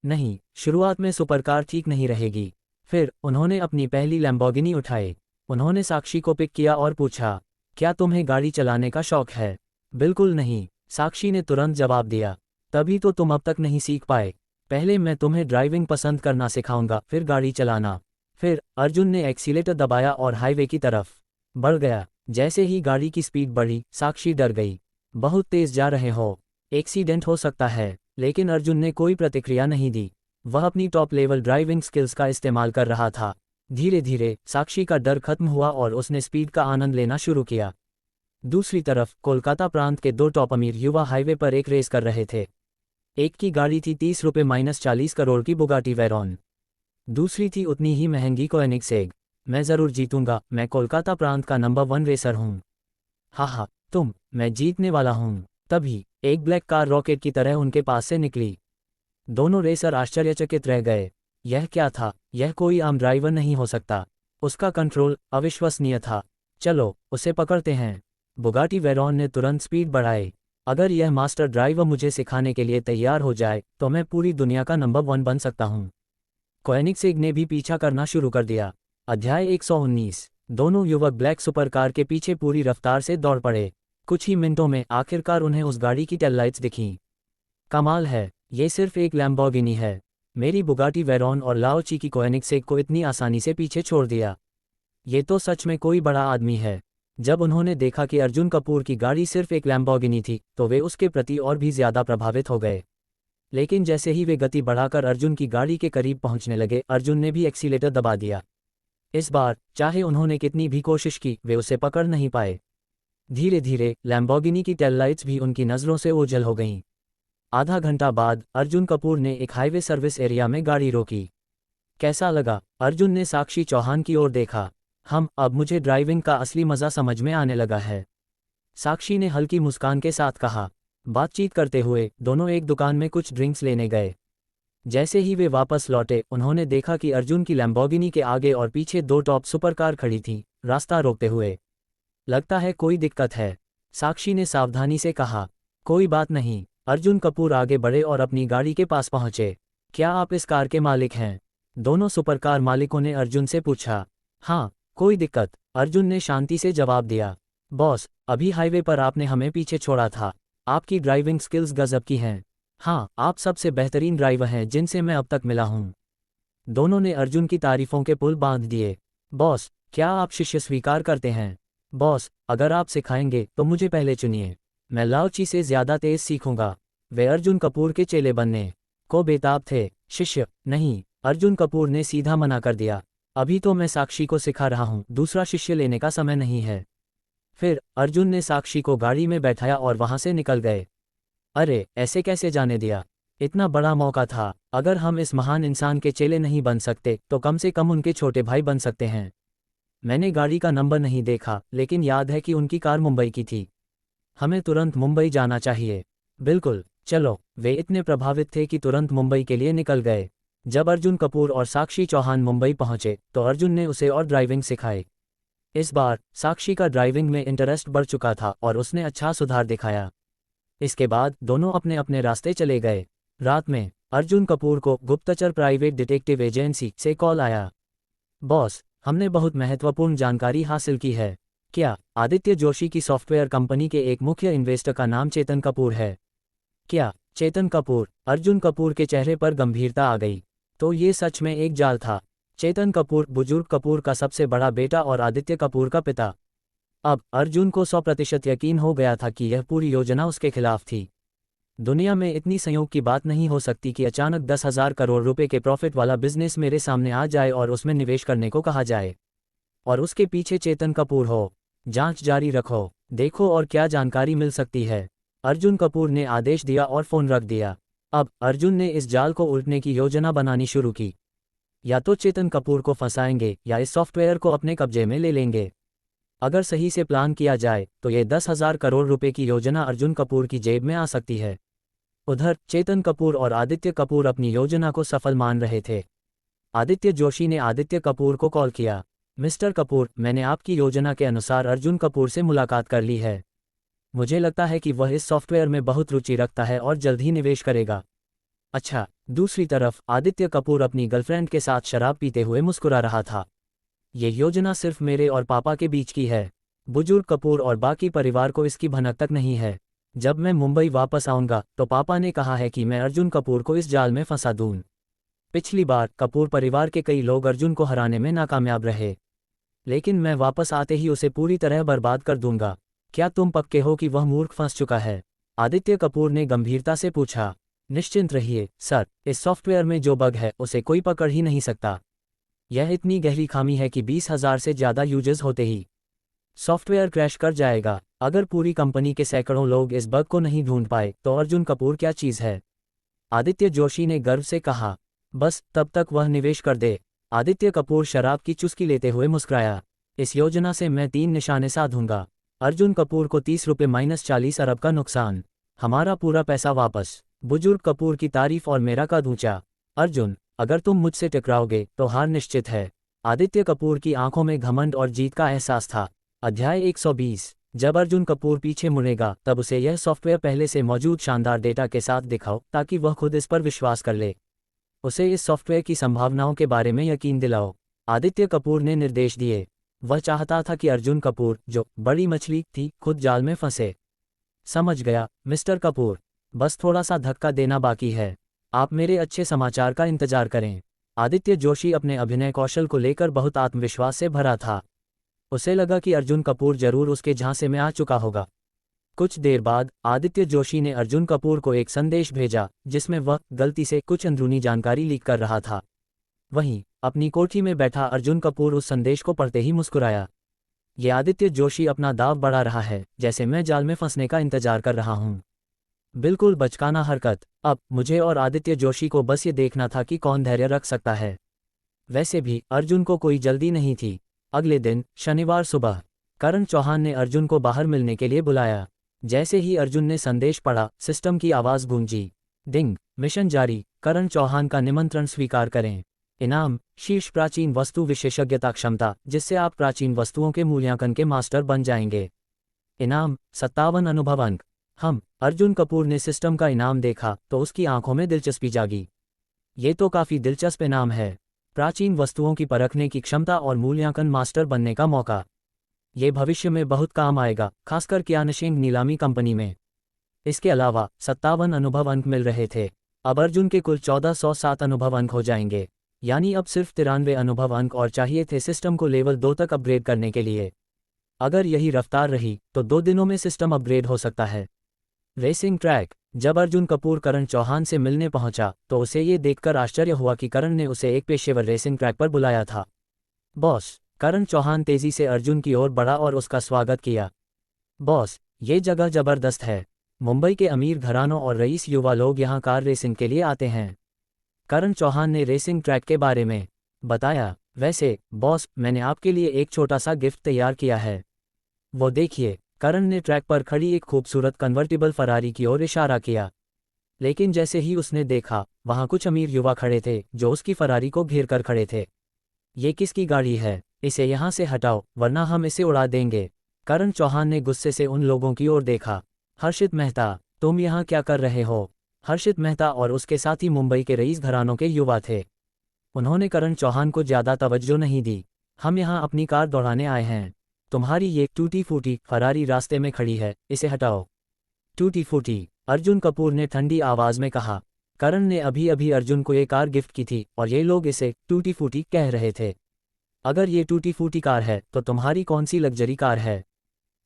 नहीं, शुरुआत में सुपरकार ठीक नहीं रहेगी। फिर उन्होंने अपनी पहली लैम्बोर्गिनी उठाई। उन्होंने साक्षी को पिक किया और पूछा, क्या तुम्हें गाड़ी चलाने का शौक है? बिल्कुल नहीं, साक्षी ने तुरंत जवाब दिया। तभी तो तुम अब तक नहीं सीख पाए। पहले मैं तुम्हें ड्राइविंग पसंद करना सिखाऊंगा, फिर गाड़ी चलाना। फिर अर्जुन ने एक्सीलेटर दबाया और हाईवे की तरफ बढ़ गया। जैसे ही गाड़ी की स्पीड बढ़ी, साक्षी डर गई। बहुत तेज जा रहे हो, एक्सीडेंट हो सकता है। लेकिन अर्जुन ने कोई प्रतिक्रिया नहीं दी। वह अपनी टॉप लेवल ड्राइविंग स्किल्स का इस्तेमाल कर रहा था। धीरे धीरे साक्षी का डर खत्म हुआ और उसने स्पीड का आनंद लेना शुरू किया। दूसरी तरफ कोलकाता प्रांत के दो टॉप अमीर युवा हाईवे पर एक रेस कर रहे थे। एक की गाड़ी थी 30 रुपये -40 करोड़ की बुगाटी वेरॉन। दूसरी थी उतनी ही महंगी कोएनिग्सेग। मैं ज़रूर जीतूंगा, मैं कोलकाता प्रांत का नंबर 1 रेसर हूँ। हा, मैं जीतने वाला हूँ। तभी एक ब्लैक कार रॉकेट की तरह उनके पास से निकली। दोनों रेसर आश्चर्यचकित रह गए। यह क्या था? यह कोई आम ड्राइवर नहीं हो सकता। उसका कंट्रोल अविश्वसनीय था। चलो, उसे पकड़ते हैं। बुगाटी वेरॉन ने तुरंत स्पीड बढ़ाई। अगर यह मास्टर ड्राइवर मुझे सिखाने के लिए तैयार हो जाए तो मैं पूरी दुनिया का नंबर 1 बन सकता हूँ। कोएनिग्सेग ने भी पीछा करना शुरू कर दिया। अध्याय 119। दोनों युवक ब्लैक सुपरकार के पीछे पूरी रफ्तार से दौड़ पड़े। कुछ ही मिनटों में आखिरकार उन्हें उस गाड़ी की टेललाइट्स दिखीं। कमाल है, ये सिर्फ एक लैम्बोर्गिनी है। मेरी बुगाटी वेरॉन और लाओची की कोएनिग्सेग को इतनी आसानी से पीछे छोड़ दिया। ये तो सच में कोई बड़ा आदमी है। जब उन्होंने देखा कि अर्जुन कपूर की गाड़ी सिर्फ एक लैम्बोर्गिनी थी तो वे उसके प्रति और भी ज्यादा प्रभावित हो गए। लेकिन जैसे ही वे गति बढ़ाकर अर्जुन की गाड़ी के करीब पहुंचने लगे, अर्जुन ने भी एक्सीलेटर दबा दिया। इस बार चाहे उन्होंने कितनी भी कोशिश की, वे उसे पकड़ नहीं पाए। धीरे धीरे लैम्बोर्गिनी की टेललाइट्स भी उनकी नज़रों से ओझल हो गईं। आधा घंटा बाद अर्जुन कपूर ने एक हाईवे सर्विस एरिया में गाड़ी रोकी। कैसा लगा? अर्जुन ने साक्षी चौहान की ओर देखा। अब मुझे ड्राइविंग का असली मज़ा समझ में आने लगा है, साक्षी ने हल्की मुस्कान के साथ कहा। बातचीत करते हुए दोनों एक दुकान में कुछ ड्रिंक्स लेने गए। जैसे ही वे वापस लौटे, उन्होंने देखा कि अर्जुन की लैम्बोर्गिनी के आगे और पीछे दो टॉप सुपरकार खड़ी थीं, रास्ता रोकते हुए। लगता है कोई दिक्कत है, साक्षी ने सावधानी से कहा। कोई बात नहीं। अर्जुन कपूर आगे बढ़े और अपनी गाड़ी के पास पहुंचे। क्या आप इस कार के मालिक हैं? दोनों सुपरकार मालिकों ने अर्जुन से पूछा। हाँ, कोई दिक्कत, अर्जुन ने शांति से जवाब दिया। बॉस, अभी हाईवे पर आपने हमें पीछे छोड़ा था। आपकी ड्राइविंग स्किल्स गजब की हैं। हाँ, आप सबसे बेहतरीन ड्राइवर हैं जिनसे मैं अब तक मिला हूँ। दोनों ने अर्जुन की तारीफों के पुल बांध दिए। बॉस, क्या आप शिष्य स्वीकार करते हैं? बॉस, अगर आप सिखाएंगे तो मुझे पहले चुनिए। मैं लाओची से ज़्यादा तेज सीखूंगा। वे अर्जुन कपूर के चेले बनने को बेताब थे। शिष्य नहीं, अर्जुन कपूर ने सीधा मना कर दिया। अभी तो मैं साक्षी को सिखा रहा हूँ, दूसरा शिष्य लेने का समय नहीं है। फिर अर्जुन ने साक्षी को गाड़ी में बैठाया और वहां से निकल गए। अरे, ऐसे कैसे जाने दिया? इतना बड़ा मौका था। अगर हम इस महान इंसान के चेले नहीं बन सकते तो कम से कम उनके छोटे भाई बन सकते हैं। मैंने गाड़ी का नंबर नहीं देखा, लेकिन याद है कि उनकी कार मुंबई की थी। हमें तुरंत मुंबई जाना चाहिए। बिल्कुल, चलो। वे इतने प्रभावित थे कि तुरंत मुंबई के लिए निकल गए। जब अर्जुन कपूर और साक्षी चौहान मुंबई पहुंचे तो अर्जुन ने उसे और ड्राइविंग सिखाई। इस बार साक्षी का ड्राइविंग में इंटरेस्ट बढ़ चुका था और उसने अच्छा सुधार दिखाया। इसके बाद दोनों अपने अपने रास्ते चले गए। रात में अर्जुन कपूर को गुप्तचर प्राइवेट डिटेक्टिव एजेंसी से कॉल आया। बॉस, हमने बहुत महत्वपूर्ण जानकारी हासिल की है। क्या? आदित्य जोशी की सॉफ्टवेयर कंपनी के एक मुख्य इन्वेस्टर का नाम चेतन कपूर है। क्या? चेतन कपूर? अर्जुन कपूर के चेहरे पर गंभीरता आ गई। तो ये सच में एक जाल था। चेतन कपूर बुजुर्ग कपूर का सबसे बड़ा बेटा और आदित्य कपूर का पिता। अब अर्जुन को 100% यकीन हो गया था कि यह पूरी योजना उसके खिलाफ थी। दुनिया में इतनी संयोग की बात नहीं हो सकती कि अचानक 10,000 करोड़ रुपए के प्रॉफिट वाला बिजनेस मेरे सामने आ जाए और उसमें निवेश करने को कहा जाए। और उसके पीछे चेतन कपूर हो। जांच जारी रखो, देखो और क्या जानकारी मिल सकती है। अर्जुन कपूर ने आदेश दिया और फोन रख दिया। अब अर्जुन ने इस जाल को उल्टने की योजना बनानी शुरू की। या तो चेतन कपूर को फंसाएंगे या इस सॉफ्टवेयर को अपने कब्जे में ले लेंगे। अगर सही से प्लान किया जाए तो ये 10,000 करोड़ रुपए की योजना अर्जुन कपूर की जेब में आ सकती है। उधर चेतन कपूर और आदित्य कपूर अपनी योजना को सफल मान रहे थे। आदित्य जोशी ने आदित्य कपूर को कॉल किया। मिस्टर कपूर, मैंने आपकी योजना के अनुसार अर्जुन कपूर से मुलाकात कर ली है। मुझे लगता है कि वह इस सॉफ्टवेयर में बहुत रुचि रखता है और जल्द ही निवेश करेगा। अच्छा। दूसरी तरफ आदित्य कपूर अपनी गर्लफ्रेंड के साथ शराब पीते हुए मुस्कुरा रहा था। ये योजना सिर्फ मेरे और पापा के बीच की है। बुजुर्ग कपूर और बाकी परिवार को इसकी भनक तक नहीं है। जब मैं मुंबई वापस आऊंगा तो पापा ने कहा है कि मैं अर्जुन कपूर को इस जाल में फंसा दूं। पिछली बार कपूर परिवार के कई लोग अर्जुन को हराने में नाकामयाब रहे, लेकिन मैं वापस आते ही उसे पूरी तरह बर्बाद कर दूंगा। क्या तुम पक्के हो कि वह मूर्ख फंस चुका है? आदित्य कपूर ने गंभीरता से पूछा। निश्चिंत रहिए सर, इस सॉफ्टवेयर में जो बग है उसे कोई पकड़ ही नहीं सकता। यह इतनी गहरी खामी है कि 20,000 से ज़्यादा यूजर्स होते ही सॉफ्टवेयर क्रैश कर जाएगा। अगर पूरी कंपनी के सैकड़ों लोग इस बग को नहीं ढूंढ पाए तो अर्जुन कपूर क्या चीज़ है? आदित्य जोशी ने गर्व से कहा। बस तब तक वह निवेश कर दे। आदित्य कपूर शराब की चुस्की लेते हुए मुस्कुराया। इस योजना से मैं 3 निशाने साधूंगा। अर्जुन कपूर को 30 रुपये -40 अरब का नुकसान, हमारा पूरा पैसा वापस। बुजुर्ग कपूर की तारीफ और मेरा कद ऊंचा। अर्जुन, अगर तुम मुझसे टकराओगे तो हार निश्चित है। आदित्य कपूर की आंखों में घमंड और जीत का एहसास था। अध्याय 120। जब अर्जुन कपूर पीछे मुड़ेगा तब उसे यह सॉफ्टवेयर पहले से मौजूद शानदार डेटा के साथ दिखाओ ताकि वह खुद इस पर विश्वास कर ले। उसे इस सॉफ्टवेयर की संभावनाओं के बारे में यकीन दिलाओ। आदित्य कपूर ने निर्देश दिए। वह चाहता था कि अर्जुन कपूर, जो बड़ी मछली थी, खुद जाल में फंसे। समझ गया मिस्टर कपूर, बस थोड़ा सा धक्का देना बाकी है। आप मेरे अच्छे समाचार का इंतजार करें। आदित्य जोशी अपने अभिनय कौशल को लेकर बहुत आत्मविश्वास से भरा था। उसे लगा कि अर्जुन कपूर जरूर उसके झांसे में आ चुका होगा। कुछ देर बाद आदित्य जोशी ने अर्जुन कपूर को एक संदेश भेजा जिसमें वह गलती से कुछ अंदरूनी जानकारी लीक कर रहा था। वहीं अपनी कोठी में बैठा अर्जुन कपूर उस संदेश को पढ़ते ही मुस्कुराया। ये आदित्य जोशी अपना दाव बढ़ा रहा है, जैसे मैं जाल में फंसने का इंतजार कर रहा हूँ। बिल्कुल बचकाना हरकत। अब मुझे और आदित्य जोशी को बस ये देखना था कि कौन धैर्य रख सकता है। वैसे भी अर्जुन को कोई जल्दी नहीं थी। अगले दिन शनिवार सुबह करण चौहान ने अर्जुन को बाहर मिलने के लिए बुलाया। जैसे ही अर्जुन ने संदेश पढ़ा, सिस्टम की आवाज़ गूंजी। डिंग, मिशन जारी, करण चौहान का निमंत्रण स्वीकार करें। इनाम, शीर्ष प्राचीन वस्तु विशेषज्ञता क्षमता, जिससे आप प्राचीन वस्तुओं के मूल्यांकन के मास्टर बन जाएंगे। इनाम, 57 अनुभव अंक। अर्जुन कपूर ने सिस्टम का इनाम देखा तो उसकी आंखों में दिलचस्पी जागी। ये तो काफ़ी दिलचस्प इनाम है। प्राचीन वस्तुओं की परखने की क्षमता और मूल्यांकन मास्टर बनने का मौका। ये भविष्य में बहुत काम आएगा, खासकर क्यानशिंग नीलामी कंपनी में। इसके अलावा 57 अनुभव अंक मिल रहे थे। अब अर्जुन के कुल 1407 अनुभव अंक हो जाएंगे, यानी अब सिर्फ 93 अनुभव अंक और चाहिए थे सिस्टम को लेवल 2 तक अपग्रेड करने के लिए। अगर यही रफ्तार रही तो 2 दिनों में सिस्टम अपग्रेड हो सकता है। Racing track. जब अर्जुन कपूर करण चौहान से मिलने पहुंचा तो उसे ये देखकर आश्चर्य हुआ कि करण ने उसे एक पेशेवर रेसिंग ट्रैक पर बुलाया था। बॉस, करण चौहान तेजी से अर्जुन की ओर बढ़ा और उसका स्वागत किया। बॉस, ये जगह जबरदस्त है। मुंबई के अमीर घरानों और रईस युवा लोग यहाँ कार रेसिंग के लिए आते हैं। करण चौहान ने रेसिंग ट्रैक के बारे में बताया। वैसे बॉस, मैंने आपके लिए एक छोटा सा गिफ्ट तैयार किया है। वो देखिए। करण ने ट्रैक पर खड़ी एक खूबसूरत कन्वर्टिबल फरारी की ओर इशारा किया। लेकिन जैसे ही उसने देखा, वहां कुछ अमीर युवा खड़े थे जो उसकी फरारी को घेर कर खड़े थे। ये किसकी गाड़ी है? इसे यहाँ से हटाओ वरना हम इसे उड़ा देंगे। करण चौहान ने गुस्से से उन लोगों की ओर देखा। हर्षित मेहता, तुम यहाँ क्या कर रहे हो? हर्षित मेहता और उसके साथी मुंबई के रईस घरानों के युवा थे। उन्होंने करण चौहान को ज्यादा तवज्जो नहीं दी। हम यहाँ अपनी कार दौड़ाने आए हैं। तुम्हारी ये टूटी फूटी फरारी रास्ते में खड़ी है, इसे हटाओ। टूटी फूटी, अर्जुन कपूर ने ठंडी आवाज में कहा। करण ने अभी अभी अर्जुन को ये कार गिफ्ट की थी और ये लोग इसे टूटी फूटी कह रहे थे। अगर ये टूटी फूटी कार है तो तुम्हारी कौन सी लग्जरी कार है?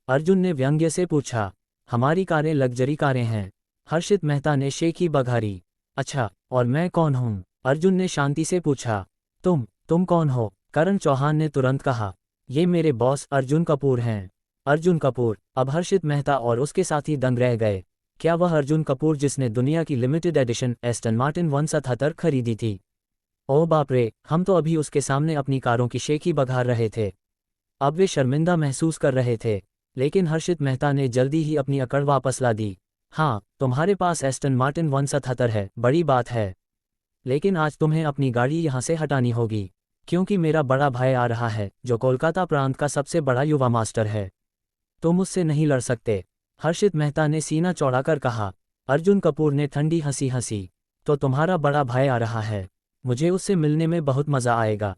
अर्जुन ने व्यंग्य से पूछा। हमारी कारें लग्जरी कारें हैं। हर्षित मेहता ने शेखी बघारी। अच्छा, और मैं कौन हूँ? अर्जुन ने शांति से पूछा। तुम कौन हो? करण चौहान ने तुरंत कहा। ये मेरे बॉस अर्जुन कपूर हैं। अर्जुन कपूर? अब हर्षित मेहता और उसके साथी दंग रह गए। क्या वह अर्जुन कपूर जिसने दुनिया की लिमिटेड एडिशन एस्टन मार्टिन 177 खरीदी थी? ओह बाप रे, हम तो अभी उसके सामने अपनी कारों की शेखी बघार रहे थे। अब वे शर्मिंदा महसूस कर रहे थे। लेकिन हर्षित मेहता ने जल्दी ही अपनी अकड़ वापस ला दी। हाँ, तुम्हारे पास एस्टन मार्टिन 177 है, बड़ी बात है। लेकिन आज तुम्हें अपनी गाड़ी यहाँ से हटानी होगी, क्योंकि मेरा बड़ा भाई आ रहा है, जो कोलकाता प्रांत का सबसे बड़ा युवा मास्टर है। तुम उससे नहीं लड़ सकते। हर्षित मेहता ने सीना चौड़ाकर कहा। अर्जुन कपूर ने ठंडी हंसी हंसी। तो तुम्हारा बड़ा भाई आ रहा है? मुझे उससे मिलने में बहुत मज़ा आएगा।